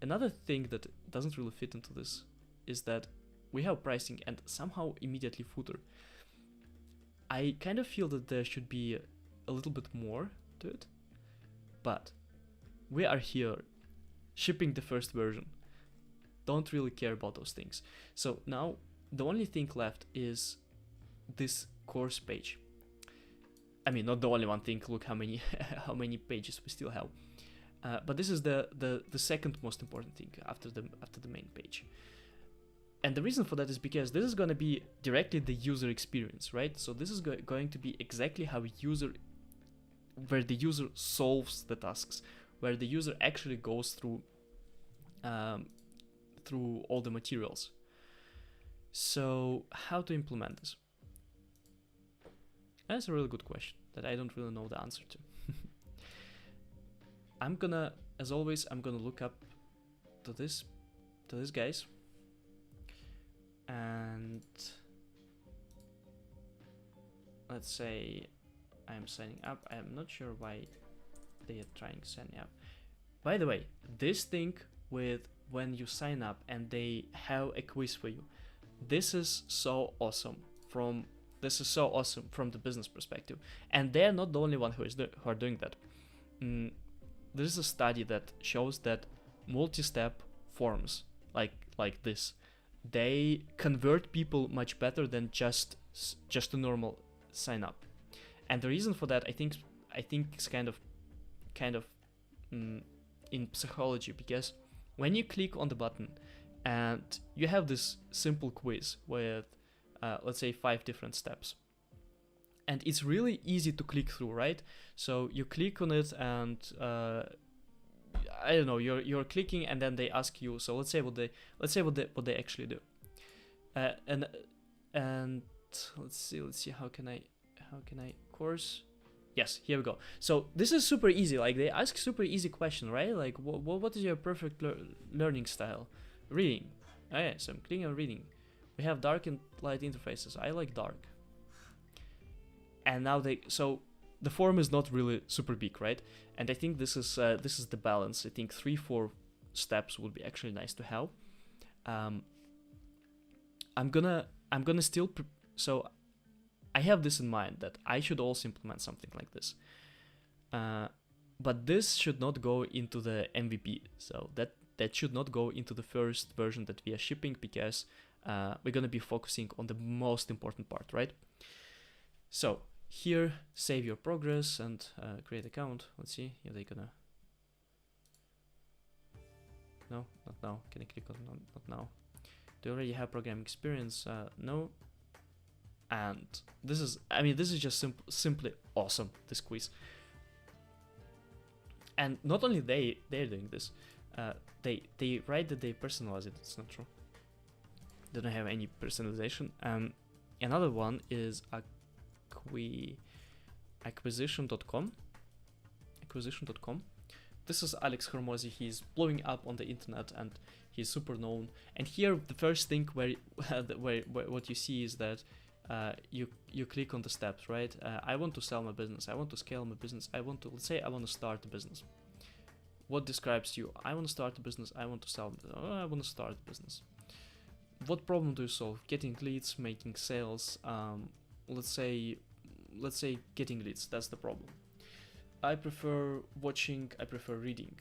Another thing that doesn't really fit into this is that we have pricing and somehow immediately footer. I kind of feel that there should be a little bit more to it, but we are here shipping the first version. Don't really care about those things. So now the only thing left is this course page. I mean, not the only one thing. Look how many how many pages we still have. But this is the second most important thing after the main page. And the reason for that is because this is going to be directly the user experience, right? So this is going to be exactly how where the user solves the tasks, where the user actually goes through all the materials. So how to implement this? That's a really good question that I don't really know the answer to. I'm gonna, as always, I'm gonna look up to this guys, and let's say I'm signing up. I'm not sure why they are trying to sign up. By the way, this thing with when you sign up and they have a quiz for you, this is so awesome from the business perspective, and they're not the only one who are doing that. There is a study that shows that multi-step forms like this, they convert people much better than just a normal sign up. And the reason for that, I think it's kind of in psychology, because when you click on the button and you have this simple quiz with let's say 5 different steps, and it's really easy to click through, right? So you click on it and I don't know, you're clicking, and then they ask you, so let's say what they actually do, and let's see how can I course. Yes, here we go. So this is super easy. Like, they ask super easy question, right? Like, what is your perfect learning style? Reading. Okay, so I'm clicking on reading. We have dark and light interfaces. I like dark. And now so the form is not really super big, right? And I think this is the balance. I think 3-4 steps would be actually nice to have. I'm gonna still so I have this in mind that I should also implement something like this. But this should not go into the MVP. So that should not go into the first version that we are shipping, because we're gonna be focusing on the most important part, right? So here, save your progress and create account. Let's see, are they gonna? No, not now. Can I click on not now? Do you already have programming experience? No. And this is just simply awesome, this quiz. And not only they're doing this, they write that they personalize it. It's not true. They don't have any personalization. Another one is acquisition.com. This is Alex Hormozy. He's blowing up on the internet and he's super known. And here the first thing where what you see is that you click on the steps, right? I want to sell my business. I want to scale my business. Let's say I want to start a business. What describes you? I want to start a business. I want to sell. I want to start a business. What problem do you solve? Getting leads, making sales. Let's say getting leads. That's the problem. I prefer watching. I prefer reading.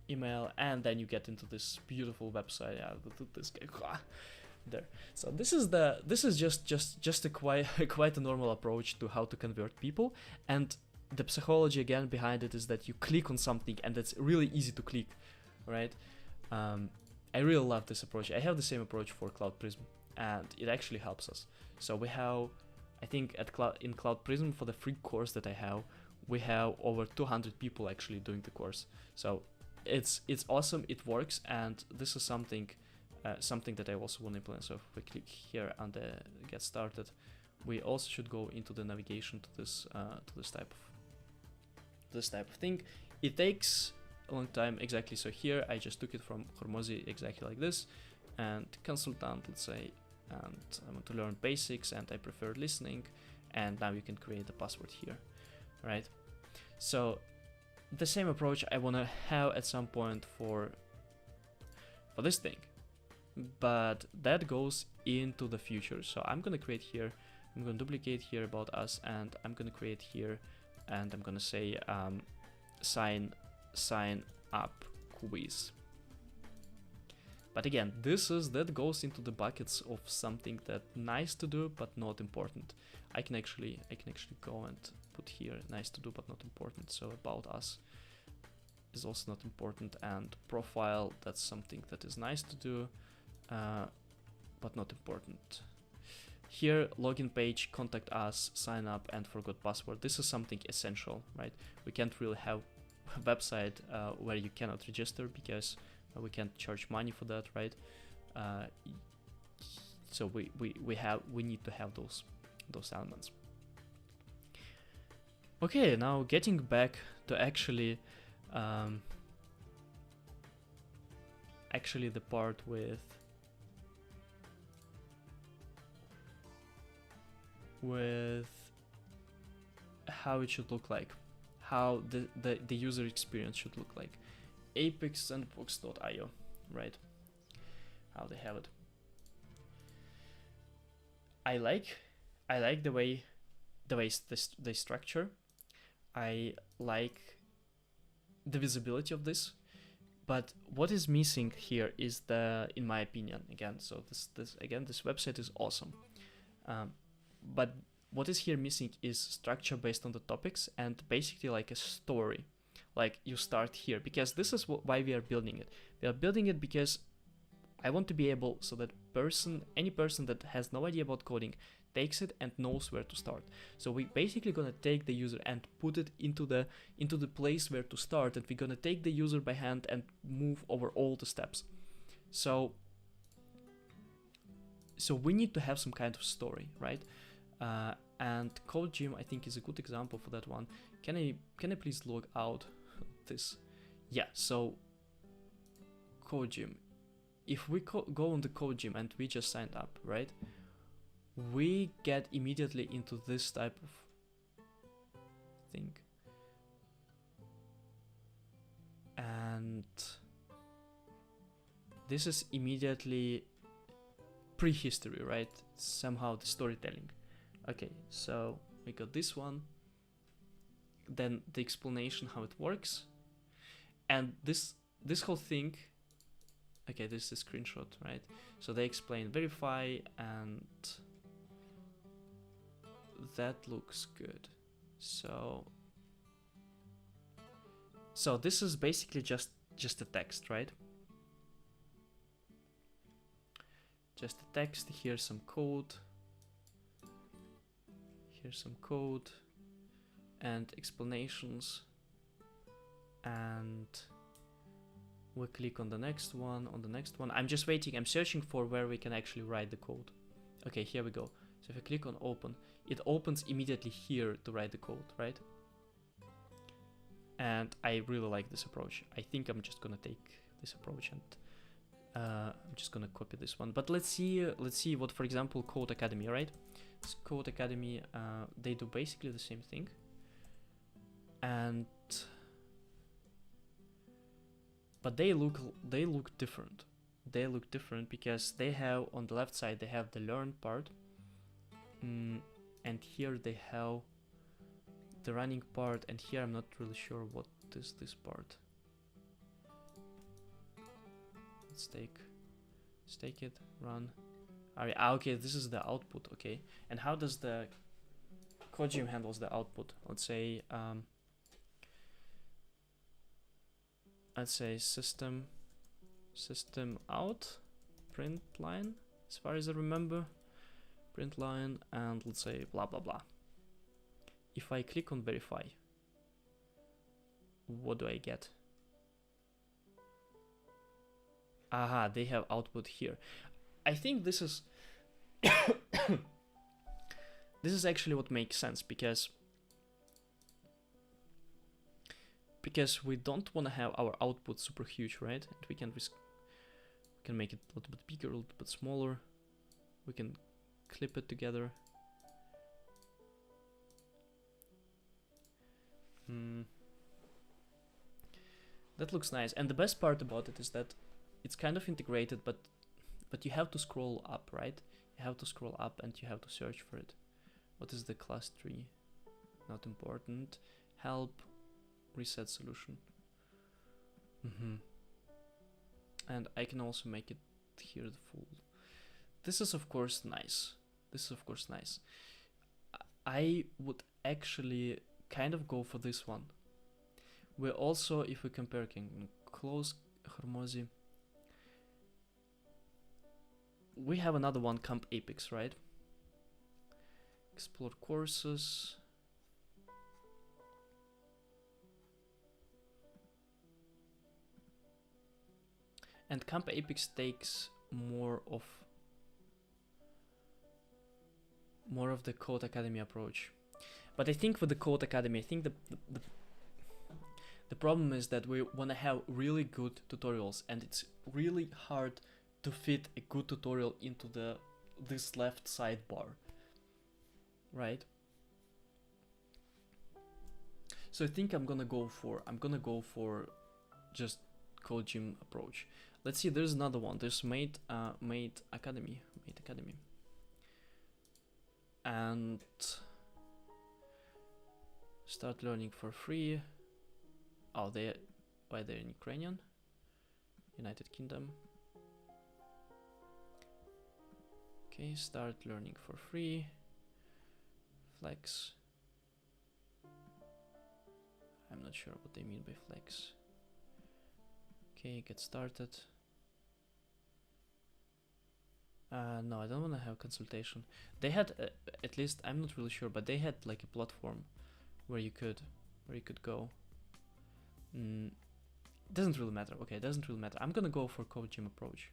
Email, and then you get into this beautiful website. Yeah, this guy there. So this is just a quite a normal approach to how to convert people, and the psychology again behind it is that you click on something and it's really easy to click, right? I really love this approach. I have the same approach for Cloud Prism, and it actually helps us. So we have, I think in Cloud Prism, for the free course that I have, we have over 200 people actually doing the course. So it's awesome, it works, and this is something that I also want to implement. So if we click here on the get started, we also should go into the navigation to this type of thing. It takes a long time, exactly. So here I just took it from Hormozy exactly like this, and consultant, let's say, and I want to learn basics and I prefer listening, and now you can create a password here, right? So the same approach I want to have at some point for this thing, but that goes into the future. So I'm going to create here, I'm going to duplicate here about us, and I'm going to create here, and I'm going to say sign up quiz. But again, that goes into the buckets of something that nice to do but not important. I can actually go and put here nice to do but not important. So about us is also not important, and profile, that's something that is nice to do but not important. Here, login page, contact us, sign up, and forgot password. This is something essential, right? We can't really have a website where you cannot register, because We can't charge money for that, right? So we need to have those elements. Okay, now getting back to actually the part with how it should look like, how the user experience should look like. Apexsandbox.io, right? How they have it. I like the way they structure. I like the visibility of this, but what is missing here is in my opinion, again, so this website is awesome, but what is here missing is structure based on the topics and basically like a story. Like you start here, because this is why we are building it. We are building it because I want to be able so that any person that has no idea about coding takes it and knows where to start. So we basically gonna take the user and put it into the place where to start, and we're gonna take the user by hand and move over all the steps. So we need to have some kind of story, right? And Codegym, I think, is a good example for that one. Can I please log out this? Yeah, so Codegym. If we go on the Codegym and we just signed up, right? We get immediately into this type of thing. And this is immediately prehistory, right? Somehow the storytelling. Okay, so we got this one. Then the explanation how it works. And this whole thing. Okay, this is a screenshot, right? So they explain verify, and that looks good. So this is basically just a text, right? Just a text. Here's some code. Here's some code and explanations, and we click on the next one, I'm just waiting, I'm searching for where we can actually write the code. Okay, here we go. So if I click on open, it opens immediately here to write the code, right? And I really like this approach. I think I'm just gonna take this approach and I'm just gonna copy this one. But let's see what, for example, Code Academy, right? So Code Academy, they do basically the same thing. And but they look different. They look different because they have, on the left side, they have the learn part, and here they have the running part, and here I'm not really sure what is this part. Let's take it, run. Okay, this is the output. Okay, and how does the Codegym handles the output? Let's say system out, print line, as far as I remember, print line, and let's say blah blah blah. If I click on verify, what do I get? Aha, they have output here. I think this is this is actually what makes sense, because we don't want to have our output super huge, right? And we can make it a little bit bigger, a little bit smaller. We can clip it together. That looks nice. And the best part about it is that it's kind of integrated, but you have to scroll up, right? You have to scroll up and you have to search for it. What is the class tree? Not important. Help, reset solution. And I can also make it here the full. This is of course nice. I would actually kind of go for this one. We also, if we compare, can close Hormozy. We have another one, Campapex, right? Explore courses. And Campapex takes more of the Code Academy approach. But I think with the Code Academy, I think the problem is that we want to have really good tutorials, and it's really hard to fit a good tutorial into this left sidebar, right? So I think I'm gonna go for just Codegym approach. Let's see, there's another one. There's Made Academy, and start learning for free. Oh, why they're in Ukrainian? United Kingdom. Okay, start learning for free. Flex. I'm not sure what they mean by flex. Okay, get started. No, I don't want to have consultation. They had, at least, I'm not really sure, but they had like a platform where you could go. Doesn't really matter. Okay, doesn't really matter. I'm gonna go for Codegym approach.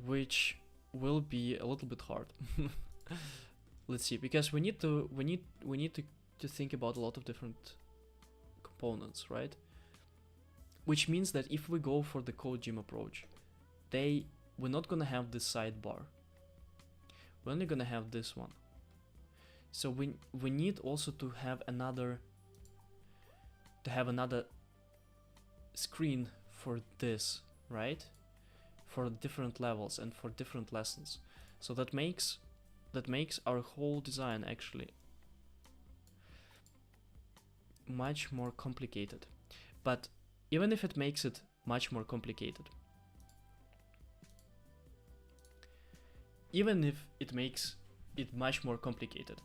Which will be a little bit hard. Let's see, because we need to think about a lot of different components, right? Which means that if we go for the Codegym approach, we're not gonna have this sidebar. We're only gonna have this one. So we need also to have another screen for this, right? For different levels and for different lessons. So that makes our whole design actually much more complicated. But even if it makes it much more complicated,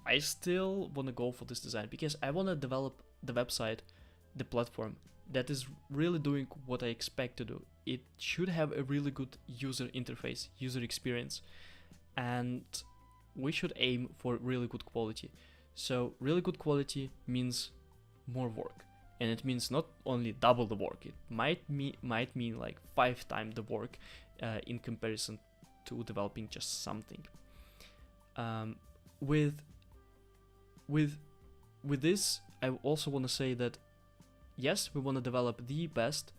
I still want to go for this design because I want to develop the website, the platform that is really doing what I expect to do. It should have a really good user interface, user experience, and we should aim for really good quality. So really good quality means more work, and it means not only double the work. It might mean like 5 times the work in comparison to developing just something. With this, I also want to say that yes, we want to develop the best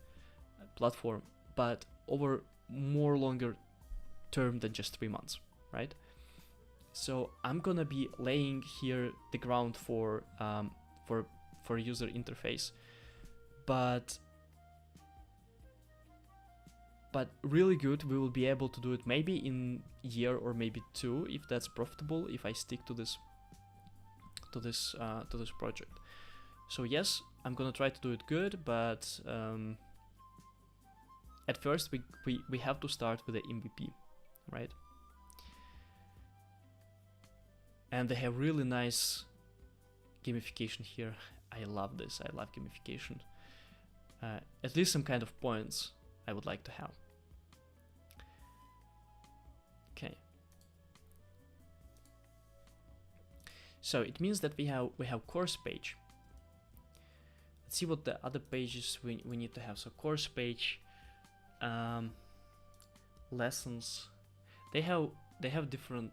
platform, but over more longer term than just 3 months, right? So I'm gonna be laying here the ground for user interface, but really good, we will be able to do it maybe in a year or maybe 2 if that's profitable, if I stick to this project. So yes, I'm gonna try to do it good, but at first we have to start with the MVP, right? And they have really nice gamification here. I love this. I love gamification. At least some kind of points I would like to have. Okay. So it means that we have course page. Let's see what the other pages we need to have. So course page, lessons. They have different.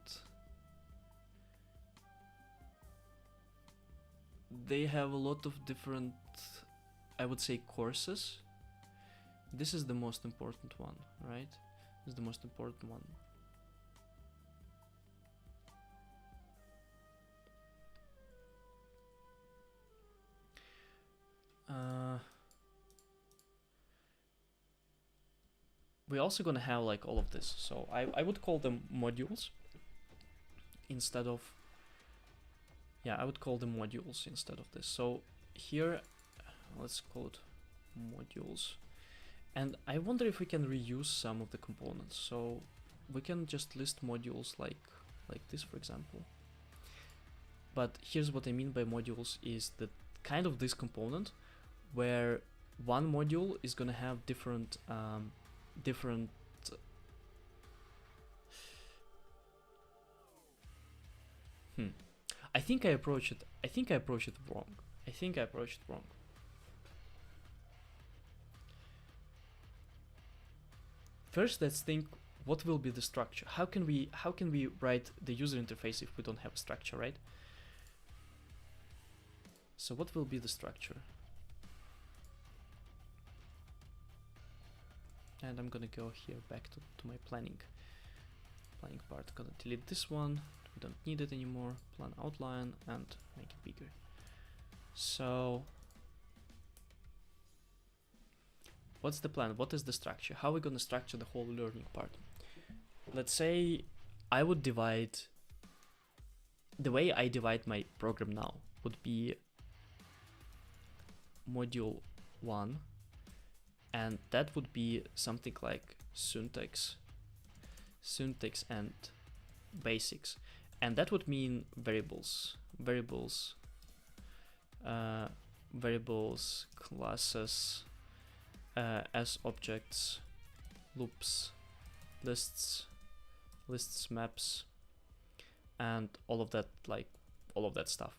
They have a lot of different, I would say, courses. This is the most important one, right? This is the most important one. We're also gonna have like all of this. So I would call them modules instead of, yeah, I would call them modules instead of this. So here, let's call it modules. And I wonder if we can reuse some of the components. So we can just list modules like this, for example. But here's what I mean by modules is that kind of this component where one module is gonna have different I think I approached it wrong. first let's think what will be the structure. How can we write the user interface if we don't have a structure, right? So what will be the structure? And I'm gonna go here back to my planning part. Gonna delete this one, we don't need it anymore. Plan outline and make it bigger. So what's the plan? What is the structure? How are we gonna structure the whole learning part? Let's say I would divide, the way I divide my program now would be module 1, and that would be something like syntax and basics, and that would mean variables, classes, as objects, loops, lists, maps, and all of that, like all of that stuff.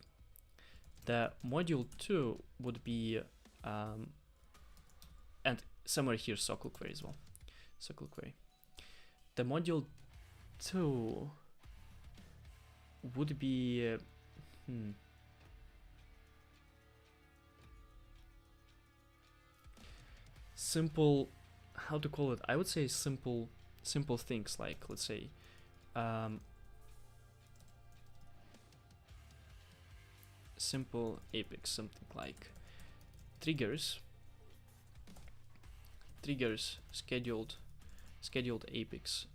The module 2 would be and somewhere here SQL query as well. SQL query. The module 2 would be simple, how to call it? I would say simple things, like let's say simple Apex, something like triggers, scheduled Apex,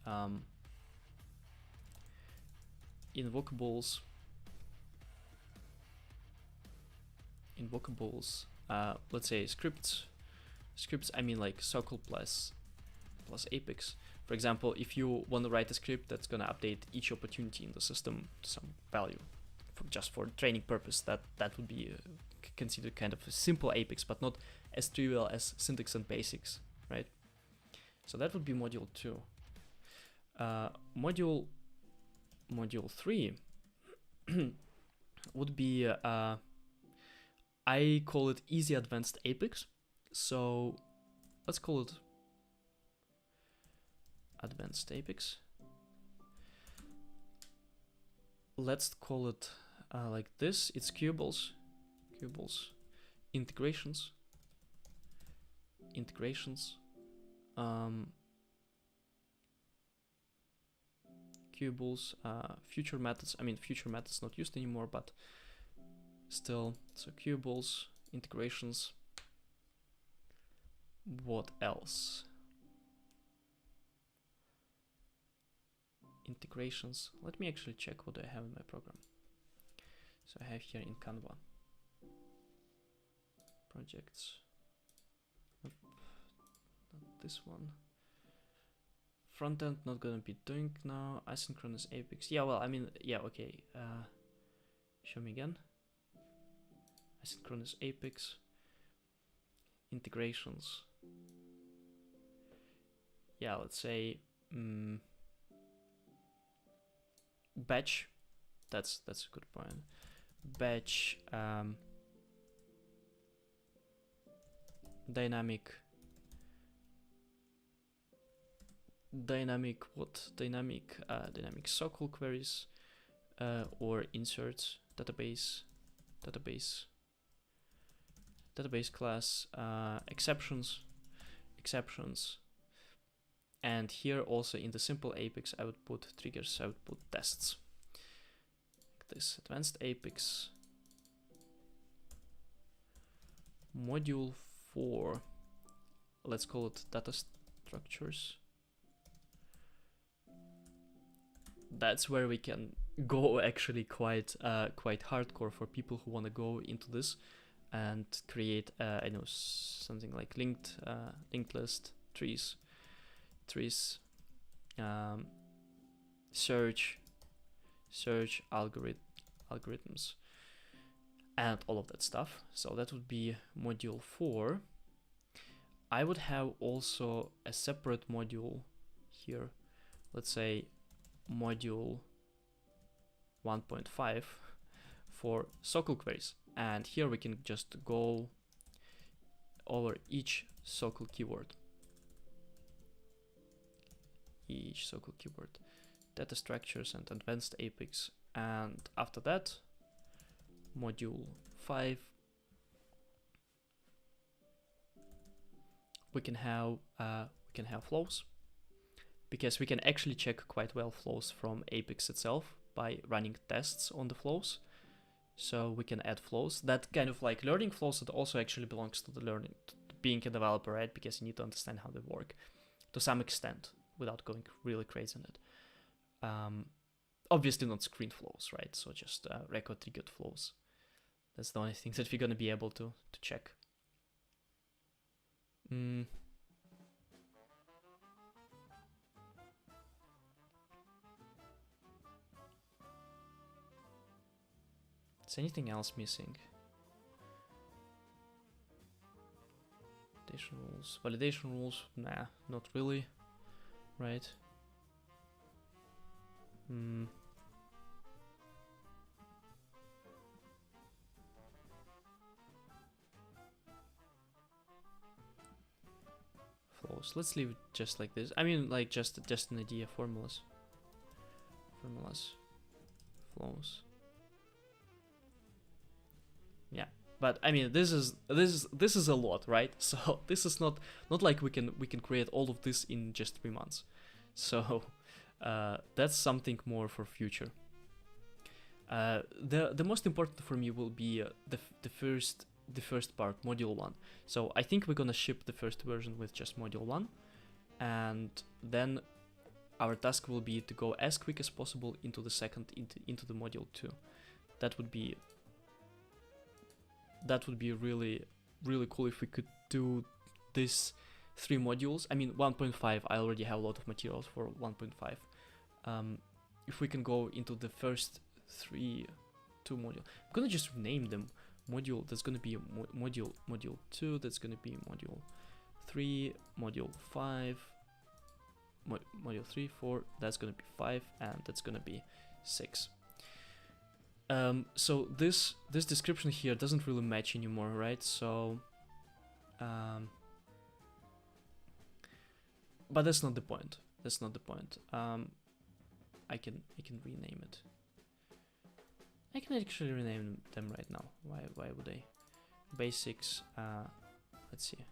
invocables, let's say scripts, I mean like SQL plus Apex. For example, if you want to write a script that's gonna update each opportunity in the system to some value, just for training purpose, that would be considered kind of a simple Apex, but not as trivial as syntax and basics, right? So that would be module 2. Module 3 would be I call it easy advanced Apex. So let's call it advanced Apex. Let's call it like this. It's cubables, integrations, cubables, future methods. I mean, future methods not used anymore, but still. So cubables, integrations. What else? Integrations. Let me actually check what I have in my program. So I have here in Canva projects. Nope, not this one. Front end not gonna be doing now. Asynchronous Apex. Yeah, well, I mean, yeah, okay. Show me again. Asynchronous Apex. Integrations. Yeah, let's say batch. That's a good point. Batch, dynamic SQL queries, or inserts, database class, exceptions, and here also in the simple Apex I would put triggers, I would put tests. Like this, advanced Apex. Module 4, let's call it data structures. That's where we can go actually quite hardcore for people who want to go into this and create I know something like linked list, trees, search algorithms, and all of that stuff. So that would be module 4. I would have also a separate module here, let's say module 1.5 for SQL queries, and here we can just go over each SQL keyword. each so-called keyword, data structures and advanced Apex. And after that, module 5, we can have flows, because we can actually check quite well flows from Apex itself by running tests on the flows. So we can add flows. That kind of like learning flows, that also actually belongs to the learning, to being a developer, right? Because you need to understand how they work to some extent without going really crazy on it. Obviously not screen flows, right? So just record triggered flows. That's the only thing that we're gonna be able to check. Is anything else missing? Validation rules, nah, not really, right? Flows, let's leave it just like this. I mean, like just an idea. Formulas, flows. Yeah, but I mean, this is a lot, right? So this is not like we can create all of this in just 3 months. So that's something more for future. The most important for me will be the first part, module 1. So I think we're gonna ship the first version with just module 1, and then our task will be to go as quick as possible into the second, into the module 2. That would be really, really cool if we could do this 3 modules. I mean, 1.5, I already have a lot of materials for 1.5. If we can go into the first 2 modules, I'm gonna just rename them. Module, that's gonna be module 2, that's gonna be module 3, module 5, module 3, 4, that's gonna be 5, and that's gonna be 6. So this description here doesn't really match anymore, right? So, but that's not the point. That's not the point. I can rename it. I can actually rename them right now. Why would I? Basics. Let's see.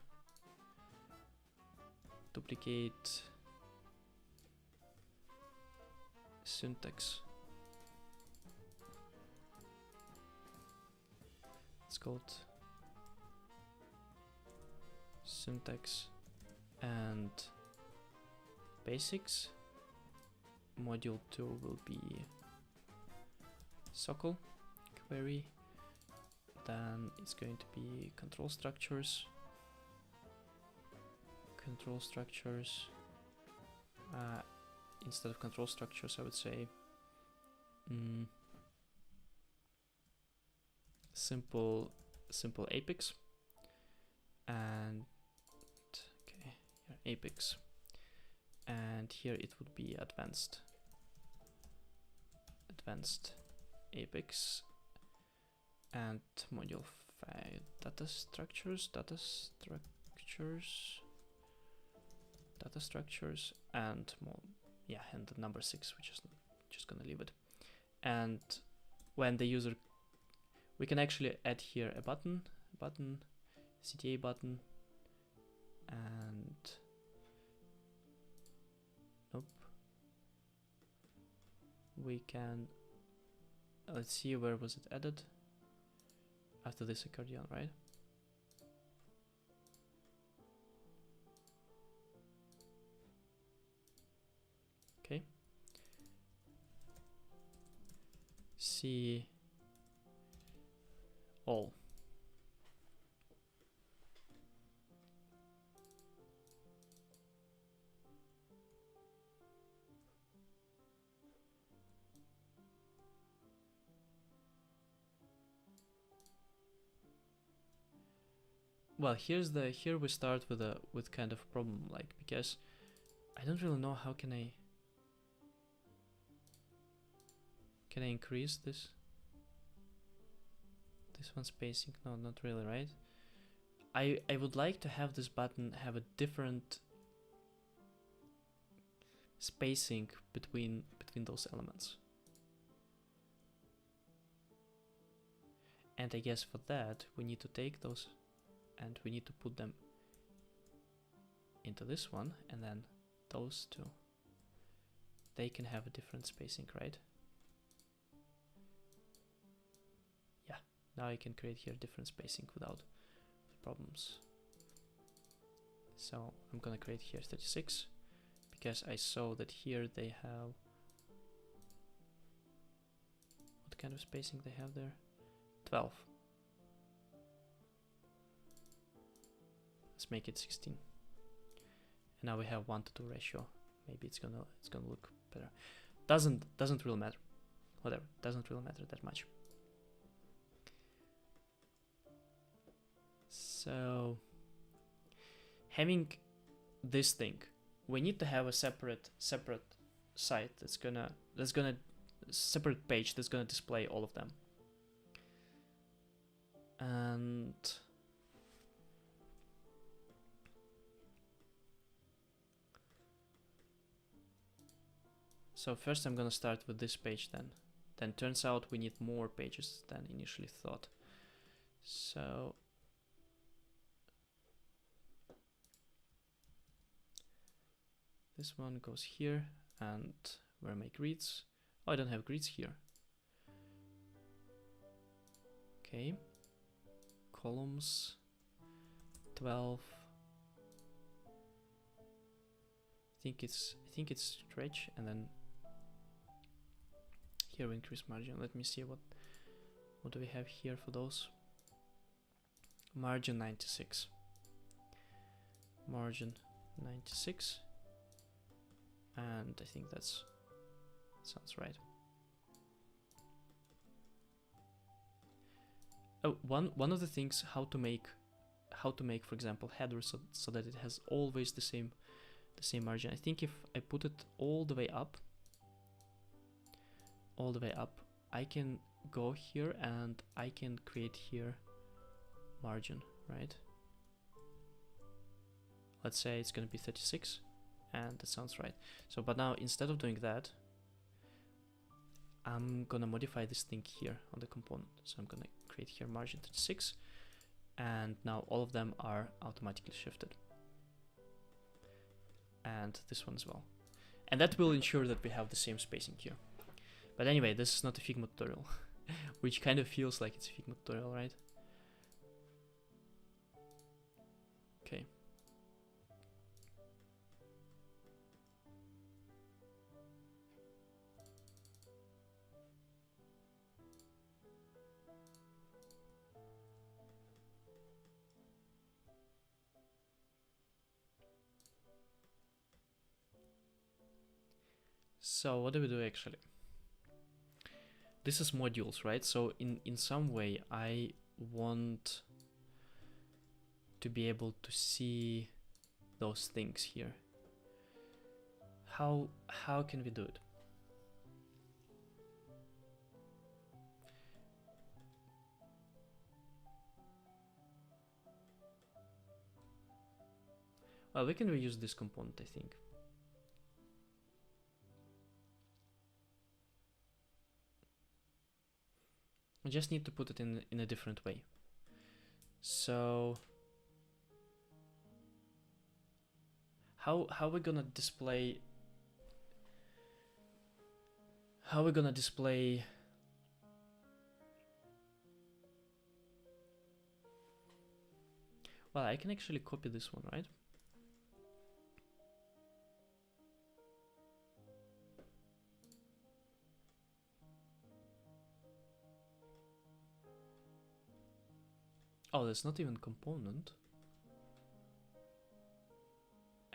Duplicate syntax. It's called syntax and basics. Module 2 will be SOCL query. Then it's going to be control structures. Instead of control structures, I would say simple Apex, and okay, here Apex, and here it would be advanced Apex, and module 5 data structures, and more, yeah, and the number 6, which is just gonna leave it. And when the user, we can actually add here a button, CTA button, and nope, we can, let's see, where was it added? After this accordion, right? Okay. See all. Well, here we start with kind of problem, like, because I don't really know how can I increase this one spacing. No, not really, right? I would like to have this button have a different, spacing between those elements. And I guess for that we need to take those and we need to put them into this one, and then those two, they can have a different spacing, right? Yeah, now I can create here different spacing without problems. So I'm gonna create here 36 because I saw that here they have, what kind of spacing they have there? 12. Let's make it 16. And now we have 1:2 ratio. Maybe it's gonna look better. Doesn't really matter. Whatever, doesn't really matter that much. So having this thing, we need to have a separate site that's gonna separate page that's gonna display all of them. And so first I'm gonna start with this page then. Then turns out we need more pages than initially thought. So this one goes here, and where are my grids? Oh, I don't have grids here. Okay. Columns 12. I think it's stretch, and then here we increase margin. Let me see what do we have here for those. Margin 96. Margin 96. And I think that sounds right. Oh, one of the things how to make for example headers so that it has always the same margin. I think if I put it all the way up, I can go here and I can create here margin, right? Let's say it's gonna be 36, and that sounds right. So, but now instead of doing that, I'm gonna modify this thing here on the component. So I'm gonna create here margin 36, and now all of them are automatically shifted. And this one as well. And that will ensure that we have the same spacing here. But anyway, this is not a Figma tutorial, which kind of feels like it's a Figma tutorial, right? Okay. So what do we do actually? This is modules, right? So in some way I want to be able to see those things here. How can we do it? Well, we can reuse this component, I think. I just need to put it in a different way. So how we gonna display well, I can actually copy this one, right? Oh, that's not even component.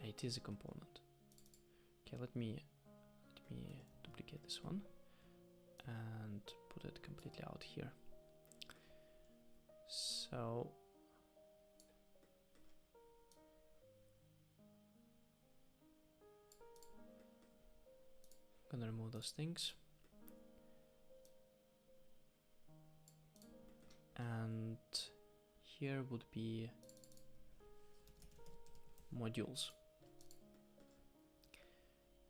It is a component. Okay, let me duplicate this one and put it completely out here. So I'm gonna remove those things. And here would be modules.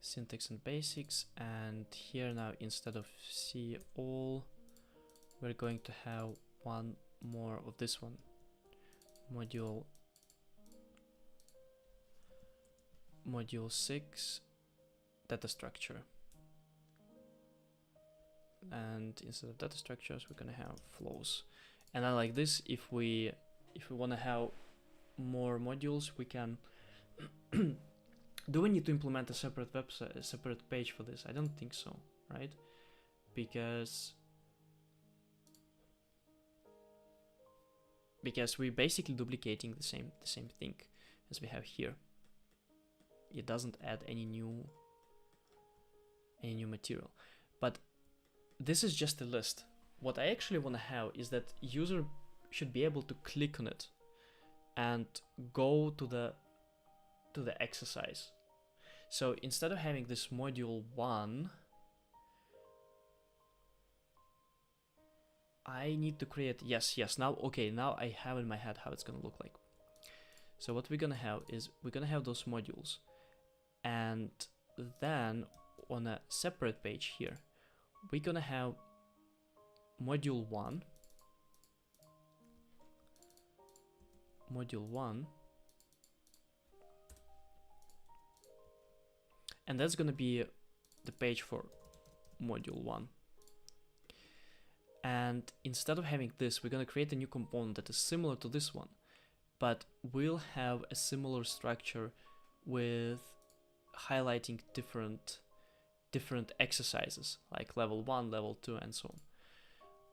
syntax and basics, and here now instead of see all, we're going to have one more of this one, module 6 data structure, and instead of data structures we're gonna have flows. And I like this, if we want to have more modules, we can do we need to implement a separate website, a separate page for this? I don't think so, right? Because we're basically duplicating the same thing as we have here. It doesn't add any new material. But this is just a list. What I actually want to have is that user should be able to click on it and go to the exercise. So instead of having this module 1, I need to create, yes, now, okay, now I have in my head how it's gonna look like. So what we're gonna have is, we're gonna have those modules, and then on a separate page here, we're gonna have module 1, and that's gonna be the page for module 1. And instead of having this, we're gonna create a new component that is similar to this one, but will have a similar structure with highlighting different exercises, like level 1, level 2, and so on.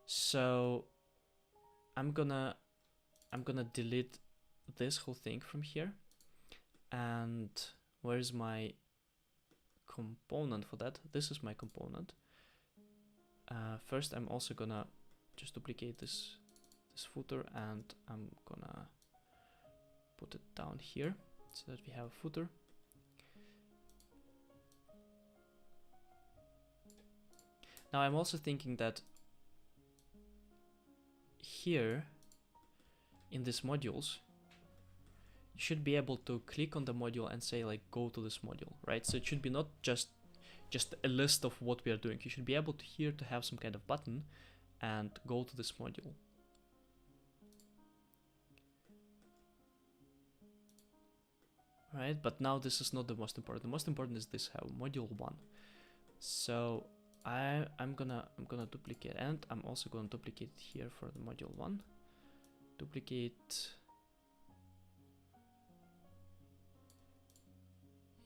So I'm gonna delete this whole thing from here. And where's my component for that? This is my component. First, I'm also gonna just duplicate this footer, and I'm gonna put it down here so that we have a footer. Now I'm also thinking that here in these modules, you should be able to click on the module and say like go to this module, right? So it should be not just a list of what we are doing. You should be able to here to have some kind of button and go to this module. Right, but now this is not the most important. The most important is this, have module 1. So I'm gonna duplicate, and I'm also gonna duplicate here for the module 1. Duplicate.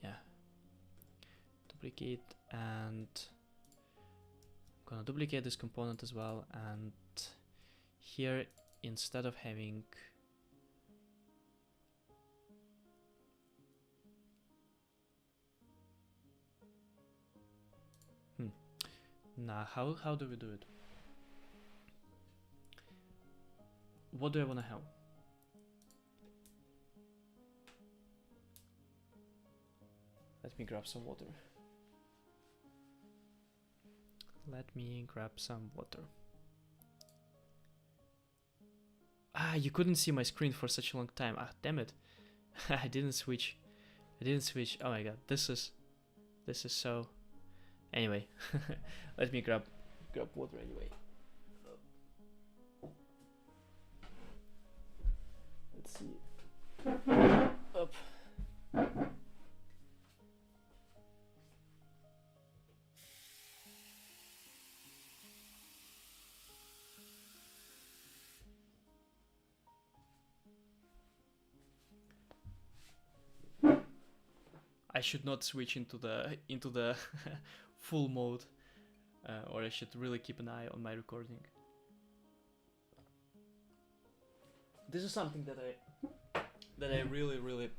Yeah. Duplicate, and I'm gonna duplicate this component as well, and here instead of having nah, how do we do it? What do I want to have? Let me grab some water. Ah, you couldn't see my screen for such a long time. Ah, damn it. I didn't switch. Oh my god, this is so. Anyway, let me grab water anyway. Let's see. Up. I should not switch into the full mode, or I should really keep an eye on my recording. This is something that I really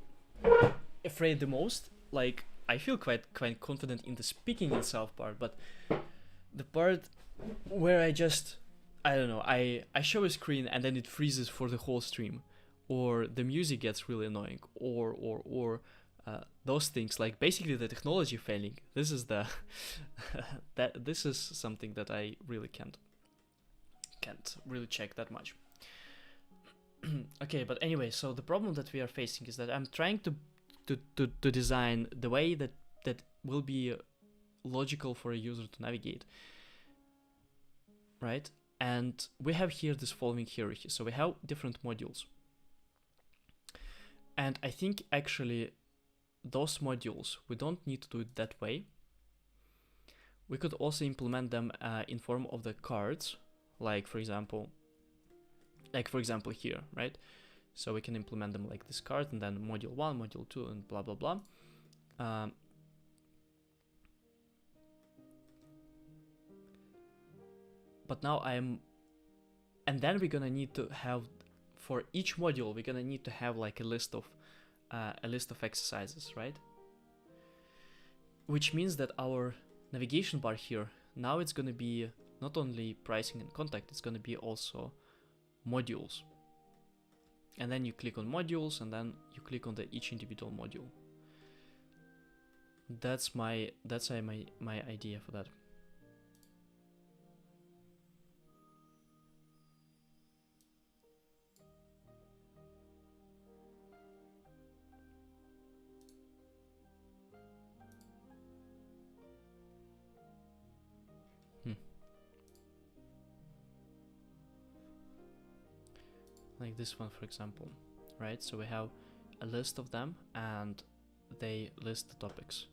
afraid the most. Like, I feel quite confident in the speaking itself part, but the part where I don't know, I show a screen and then it freezes for the whole stream, or the music gets really annoying, or those things, like basically the technology failing. This is the this is something that I really can't really check that much. Okay, but anyway, so the problem that we are facing is that I'm trying to design the way that that will be logical for a user to navigate, right? And we have here this following hierarchy. So we have different modules. And I think actually those modules, we don't need to do it that way. We could also implement them in form of the cards, like for example here, right? So we can implement them like this card, and then module 1, module 2, and blah, blah, blah. But now and then we're gonna need to have, for each module, we're gonna need to have like a list of exercises, right? Which means that our navigation bar here, now it's gonna be not only pricing and contact, it's gonna be also modules. And then you click on modules, and then you click on each individual module. That's my idea for that. Like this one, for example, right? So we have a list of them, and they list the topics.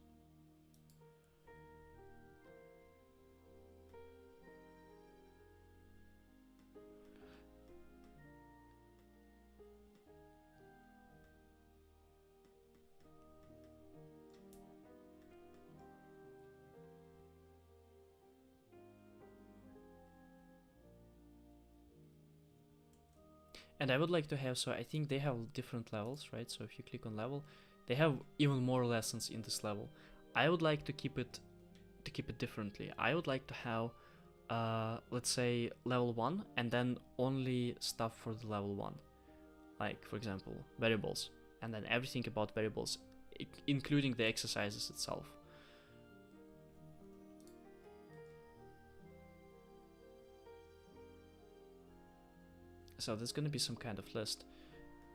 And I would like to have, so I think they have different levels, right? So if you click on level, they have even more lessons in this level. I would like to keep it differently. I would like to have, let's say level 1, and then only stuff for the level 1. Like for example, variables, and then everything about variables, including the exercises itself. So there's gonna be some kind of list,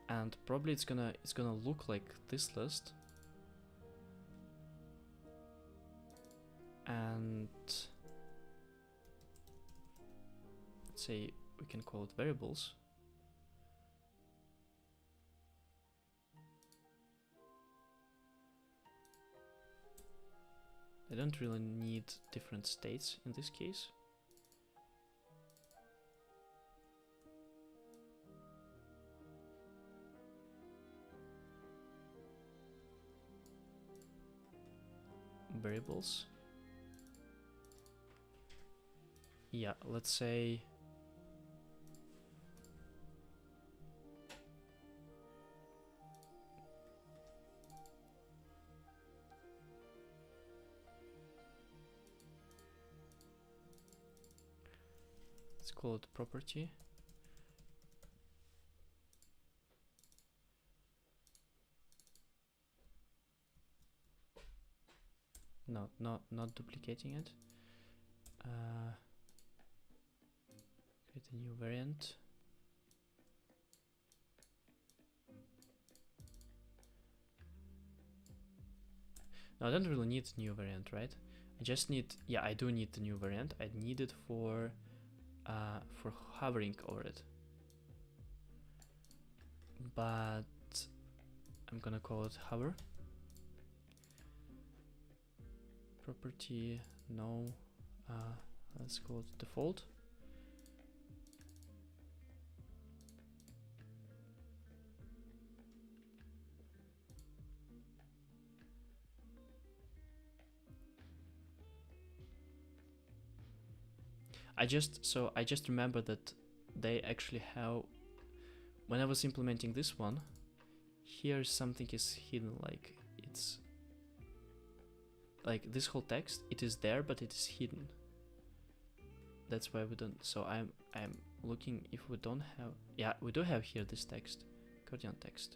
and probably it's gonna look like this list. And let's say we can call it variables. I don't really need different states in this case. Variables. Yeah, let's say let's call it property. No, not duplicating it. Create a new variant. No, I don't really need a new variant, right? I just need, yeah, I do need the new variant. I need it for hovering over it. But I'm gonna call it hover. Property, no, let's call it default. I just remember that they actually have, when I was implementing this one, here something is hidden, like it's like this whole text, it is there, but it is hidden. That's why we don't. So I'm looking if we don't have. Yeah, we do have here this text, accordion text.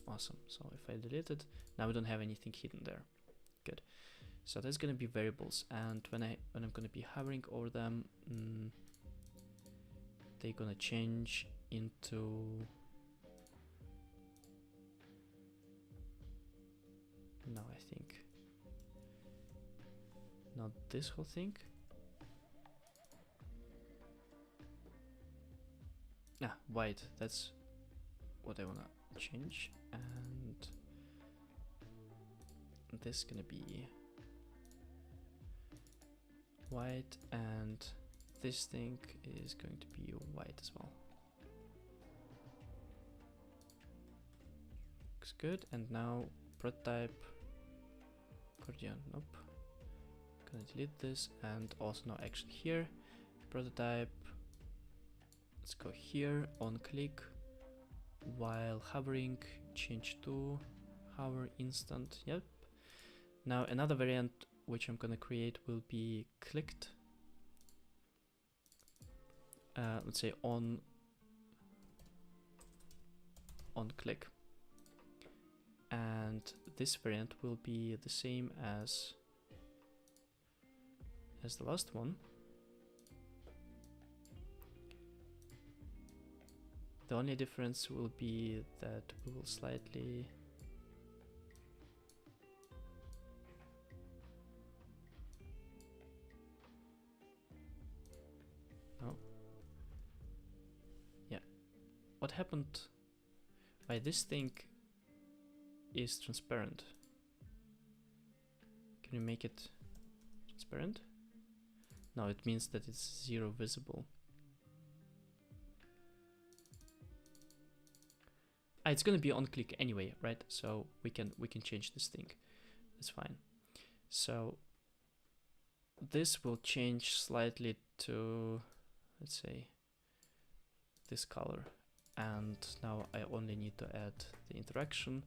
Awesome. So if I delete it, now we don't have anything hidden there. Good. So that's gonna be variables, and when I'm gonna be hovering over them, they're gonna change into No, I think not this whole thing. Ah, white, that's what I wanna change, and this is gonna be white, and this thing is going to be white as well. Looks good. And now prototype accordion. Nope. Gonna delete this, and also no, actually here prototype. Let's go here, on click, while hovering, change to hover instant. Yep. Now another variant which I'm gonna create will be clicked. Let's say on click, and this variant will be the same as the last one. The only difference will be that we will slightly what happened by this thing is transparent. Can you make it transparent? No, it means that it's zero visible. Ah, it's gonna be on click anyway, right? So we can change this thing. That's fine. So this will change slightly to, let's say, this color. And now I only need to add the interaction.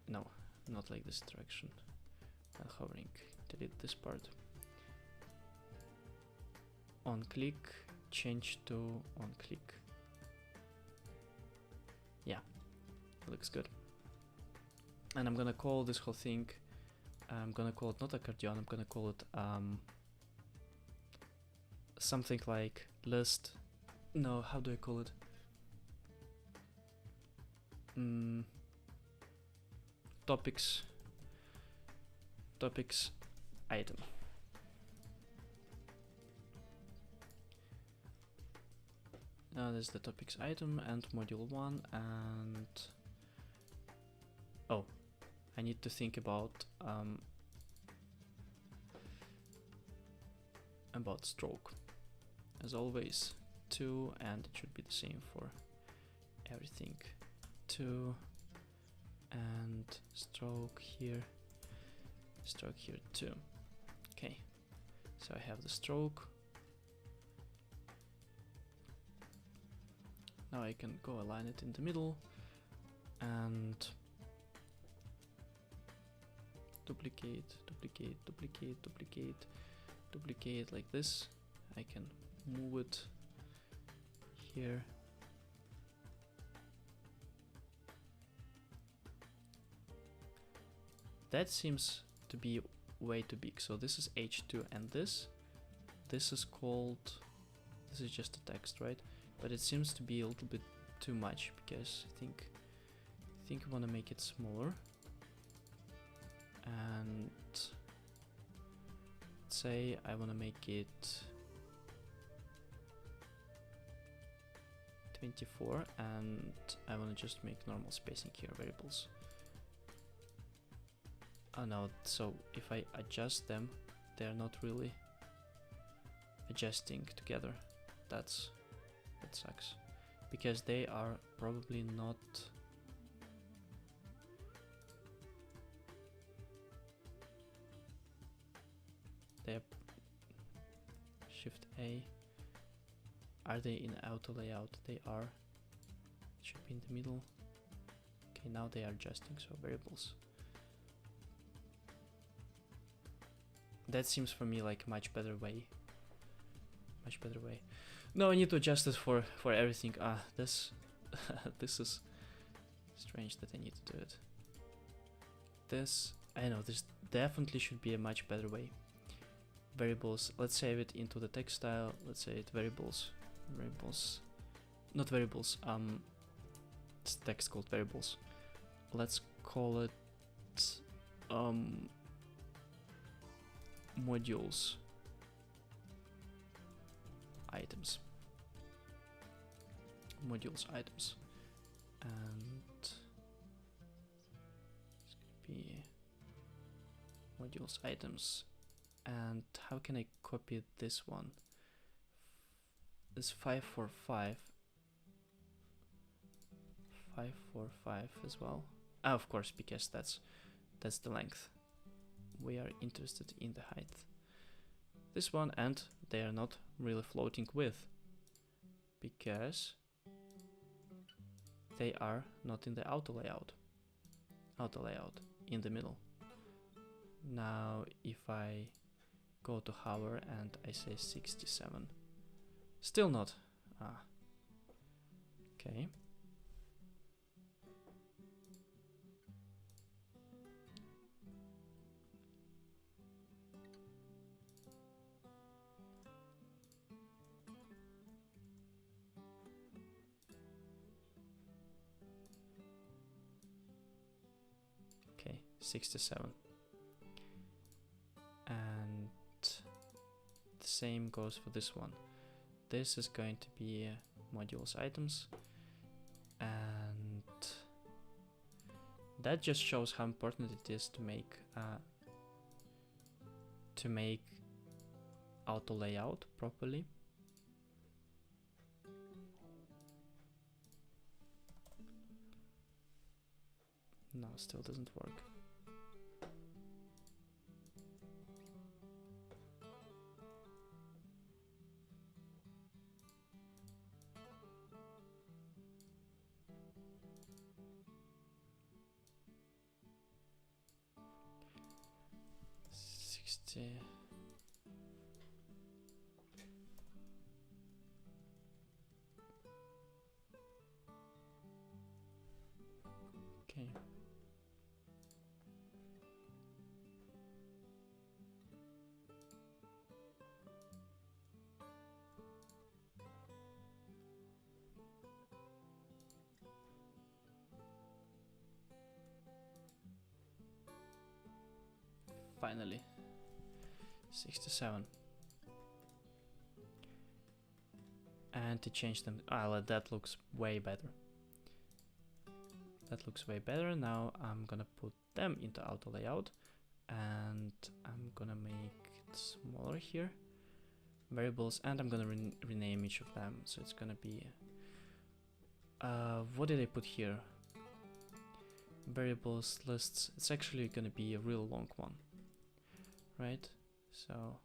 No, not like this interaction. While hovering, delete this part. On click, change to on click. Yeah, looks good. And I'm gonna call this whole thing, I'm gonna call it not accordion, I'm gonna call it something like list. No, how do I call it? Topics item. Now there's the topics item and module 1, and oh, I need to think about stroke. As always, 2, and it should be the same for everything. 2 and stroke here 2. Okay, so I have the stroke. Now I can go align it in the middle and duplicate like this. I can move it here. That seems to be way too big. So this is H2, and this is called, this is just a text, right? But it seems to be a little bit too much, because I think I want to make it smaller. And let's say I want to make it 24, and I want to just make normal spacing here, variables. Oh no, so if I adjust them, they're not really adjusting together. That sucks, because they are probably not. They're Shift A. Are they in auto layout? They are. It should be in the middle. Okay, now they are adjusting, so variables. That seems for me like a much better way. No, I need to adjust it for everything. Ah, this this is strange that I need to do it. This, I know, this definitely should be a much better way. Variables, let's save it into the text style. Let's say it variables, not variables. It's text called variables. let's call it modules items. Modules items, and it's gonna be modules items. And how can I copy this one? It's 545. 545 as well. Ah, of course, because that's the length. We are interested in the height. This one, and they are not really floating width because they are not in the auto layout. Auto layout in the middle. Now, if I go to hover and I say 67, still not. Ah, okay. Okay, 67. And the same goes for this one. This is going to be modules items, and that just shows how important it is to make auto layout properly. No, still doesn't work. Okay. Finally. 67. And to change them, that looks way better. That looks way better. Now I'm gonna put them into auto layout, and I'm gonna make it smaller here. Variables, and I'm gonna rename each of them. So it's gonna be, what did I put here? Variables, lists. It's actually gonna be a real long one, right? So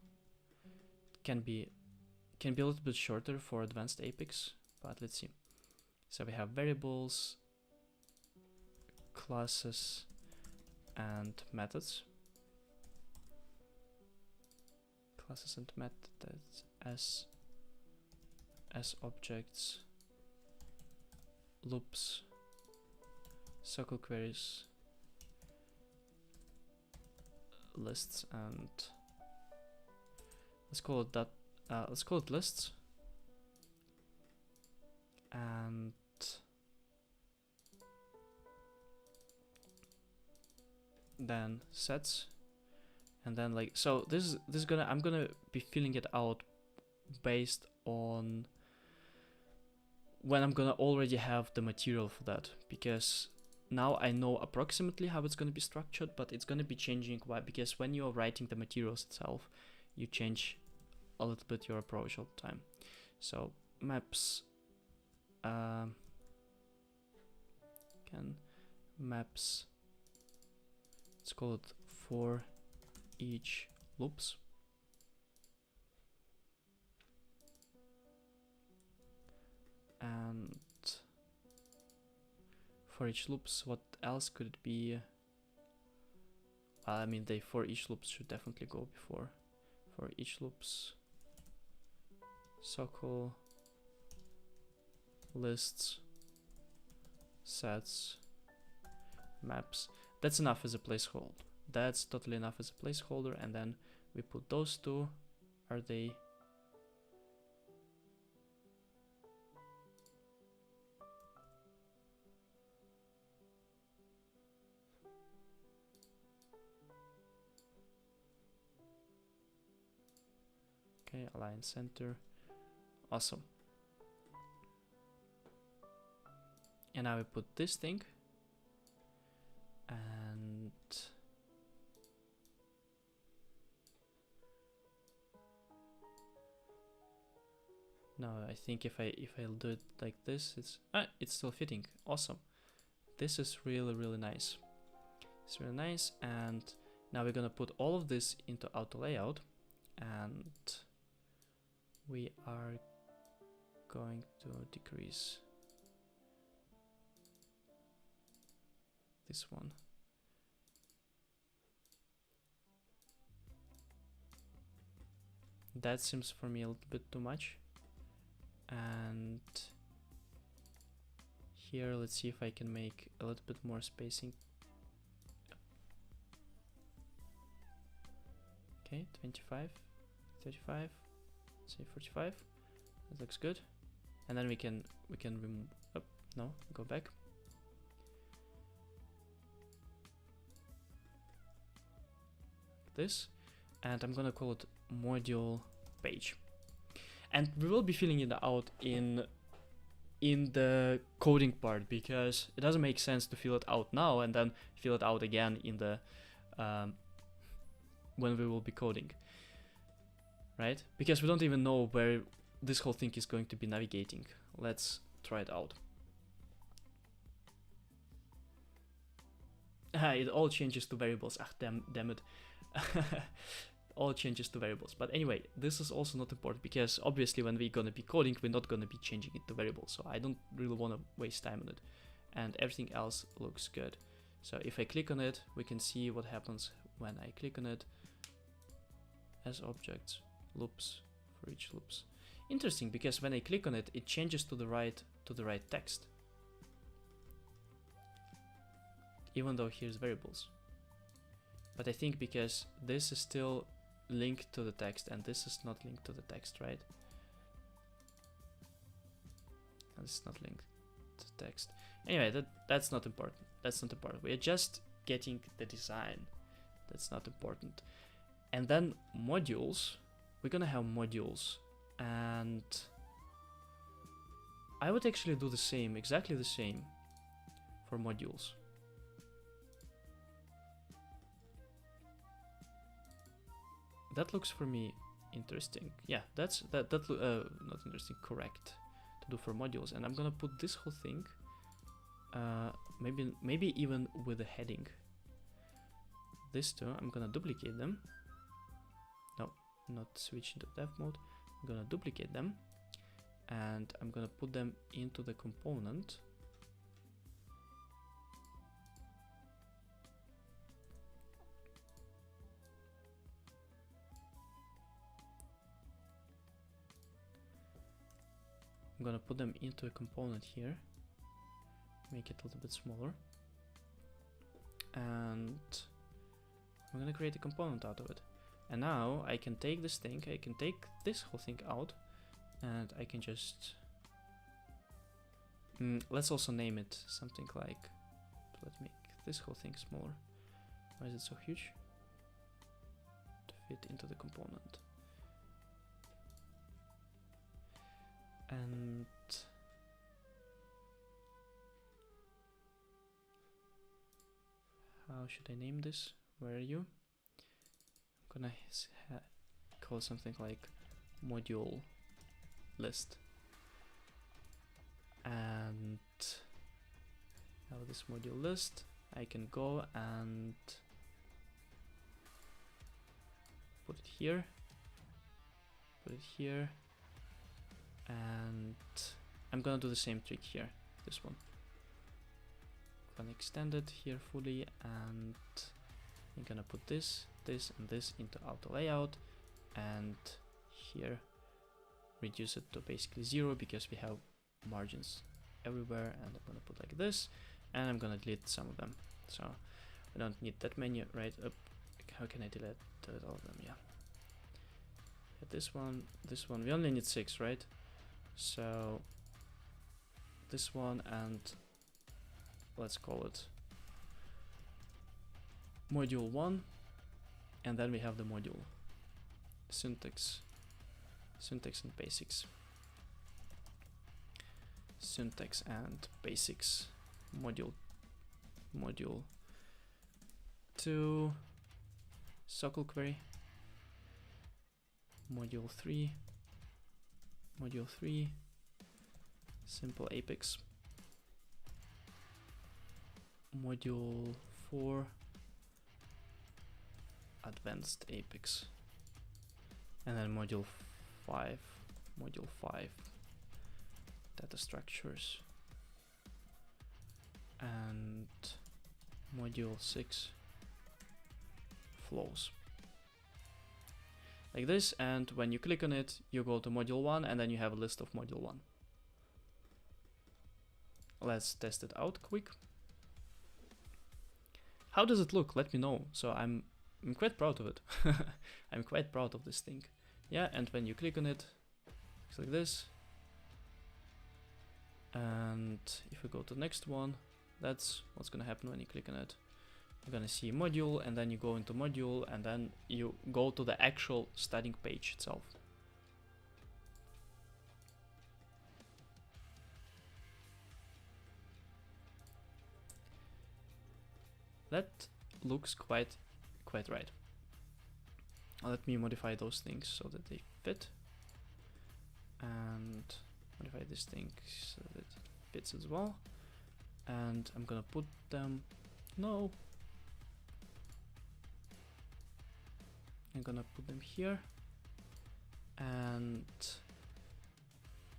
it can be a little bit shorter for advanced Apex, but let's see. So we have variables, classes, and methods. Classes and methods as objects, loops, circle queries, lists, and let's call it that. Let's call it lists, and then sets, and then like so. This is gonna I'm gonna be filling it out based on when I'm gonna already have the material for that, because now I know approximately how it's gonna be structured, but it's gonna be changing. Why? Because when you're writing the materials itself, you change a little bit your approach all the time. So maps, maps, let's call it for each loops, and for each loops, what else could it be? I mean, the for each loops should definitely go before. For each loops, circle, lists, sets, maps. That's enough as a placeholder. That's totally enough as a placeholder, and then we put those two. Are they? Okay, align center. Awesome. And now we put this thing. And no, I think if I'll do it like this, it's still fitting. Awesome. This is really nice. It's really nice. And now we're gonna put all of this into auto layout, and we are going to decrease this one. That seems for me a little bit too much. And here, let's see if I can make a little bit more spacing. Okay, 25, 35, say 45. That looks good. And then we can remove. Oh, no, go back. This, and I'm gonna call it module page. And we will be filling it out in the coding part, because it doesn't make sense to fill it out now and then fill it out again in the when we will be coding, right? Because we don't even know where this whole thing is going to be navigating. Let's try it out. It all changes to variables. Ah, damn it. All changes to variables. But anyway, this is also not important, because obviously when we're gonna be coding, we're not gonna be changing it to variables, so I don't really want to waste time on it. And everything else looks good. So if I click on it, we can see what happens when I click on it. As objects, loops, for each loops. Interesting, because when I click on it, it changes to the right text, even though here's variables. But I think because this is still linked to the text and this is not linked to the text, right? And it's not linked to the text. Anyway, that's not important. That's not important. We are just getting the design. That's not important. And then modules. We're gonna have modules, and I would actually do the same, exactly the same, for modules. That looks for me interesting. Yeah, that's not interesting, correct to do for modules. And I'm gonna put this whole thing, maybe even with a heading. These two, I'm gonna duplicate them. No, not switch into dev mode. I'm gonna duplicate them, and I'm gonna put them into the component. I'm gonna put them into a component here, make it a little bit smaller, and I'm gonna create a component out of it. And now I can take this thing, I can take this whole thing out, and I can just let's also name it something like, let's make this whole thing smaller. Why is it so huge? To fit into the component. And how should I name this? Where are you? I'm gonna call something like module list. And now this module list, I can go and put it here, and I'm gonna do the same trick here, this one. Gonna extend it here fully, and I'm gonna put this, and this into auto layout, and here reduce it to basically 0, because we have margins everywhere. And I'm gonna put like this, and I'm gonna delete some of them, so I don't need that many, right? How can I delete all of them? Yeah, this one, we only need 6, right? So this one, and let's call it module 1, and then we have the module syntax syntax and basics. Syntax and basics module 2 SOQL query, module 3 simple Apex, module 4 advanced Apex, and then module 5 data structures, and module 6 flows. Like this, and when you click on it, you go to module 1, and then you have a list of module 1. Let's test it out quick. How does it look? Let me know. So I'm quite proud of it. I'm quite proud of this thing. Yeah, and when you click on it, it's like this. And if we go to the next one, that's what's gonna happen when you click on it. You're gonna see module, and then you go into module, and then you go to the actual starting page itself. That looks quite right. Let me modify those things so that they fit, and modify this thing so that it fits as well. And I'm gonna put them, no, I'm gonna put them here. And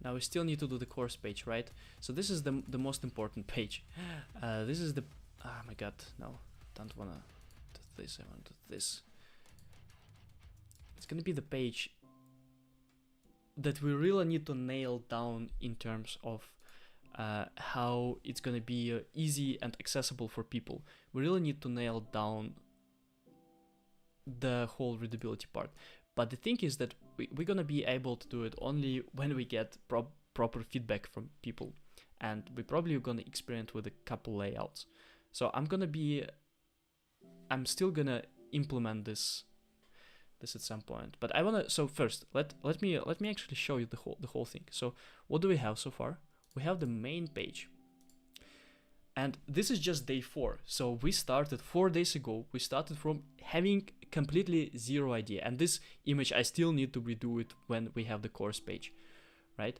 now we still need to do the course page, right? So this is the most important page. This is the, oh my god, no, don't wanna do this, I wanna do this. It's gonna be the page that we really need to nail down in terms of how it's gonna be easy and accessible for people. We really need to nail down the whole readability part. But the thing is that we're gonna be able to do it only when we get proper feedback from people, and we probably are gonna experiment with a couple layouts. So I'm still gonna implement this at some point. But I wanna, so first let me actually show you the whole thing. So what do we have so far? We have the main page, and this is just day 4. So we started 4 days ago. We started from having completely zero idea, and this image I still need to redo it when we have the course page, right?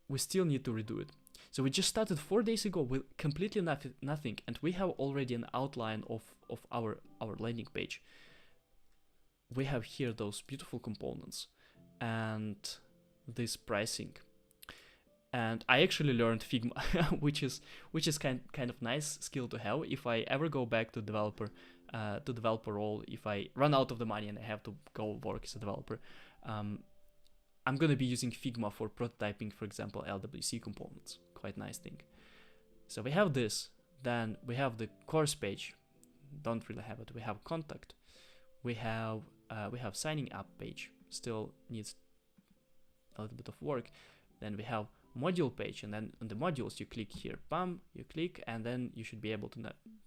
We still need to redo it. So we just started 4 days ago with completely nothing, and we have already an outline of our landing page. We have here those beautiful components and this pricing. And I actually learned Figma, which is kind of nice skill to have if I ever go back to developer role. If I run out of the money and I have to go work as a developer, I'm gonna be using Figma for prototyping, for example, LWC components. Quite nice thing. So we have this. Then we have the course page. Don't really have it. We have contact. We have signing up page. Still needs a little bit of work. Then we have module page, and then on the modules you click here, bam, you click, and then you should be able to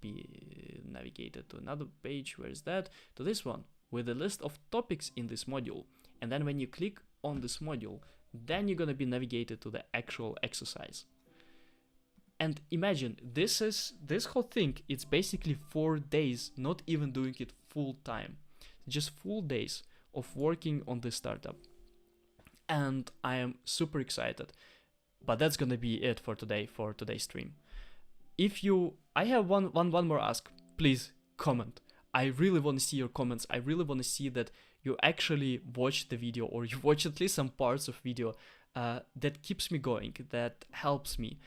be navigated to another page. Where is that? To this one with a list of topics in this module. And then when you click on this module, then you're gonna be navigated to the actual exercise. And imagine this whole thing, it's basically 4 days, not even doing it full time, just full days of working on this startup. And I am super excited. But that's gonna be it for today, for today's stream. I have one more ask. Please comment. I really want to see your comments. I really want to see that you actually watch the video, or you watch at least some parts of video. That keeps me going. That helps me.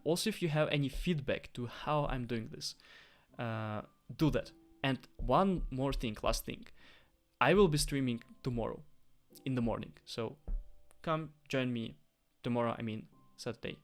Also, if you have any feedback to how I'm doing this, do that. And one more thing, last thing. I will be streaming tomorrow in the morning. So come join me tomorrow, I mean Saturday,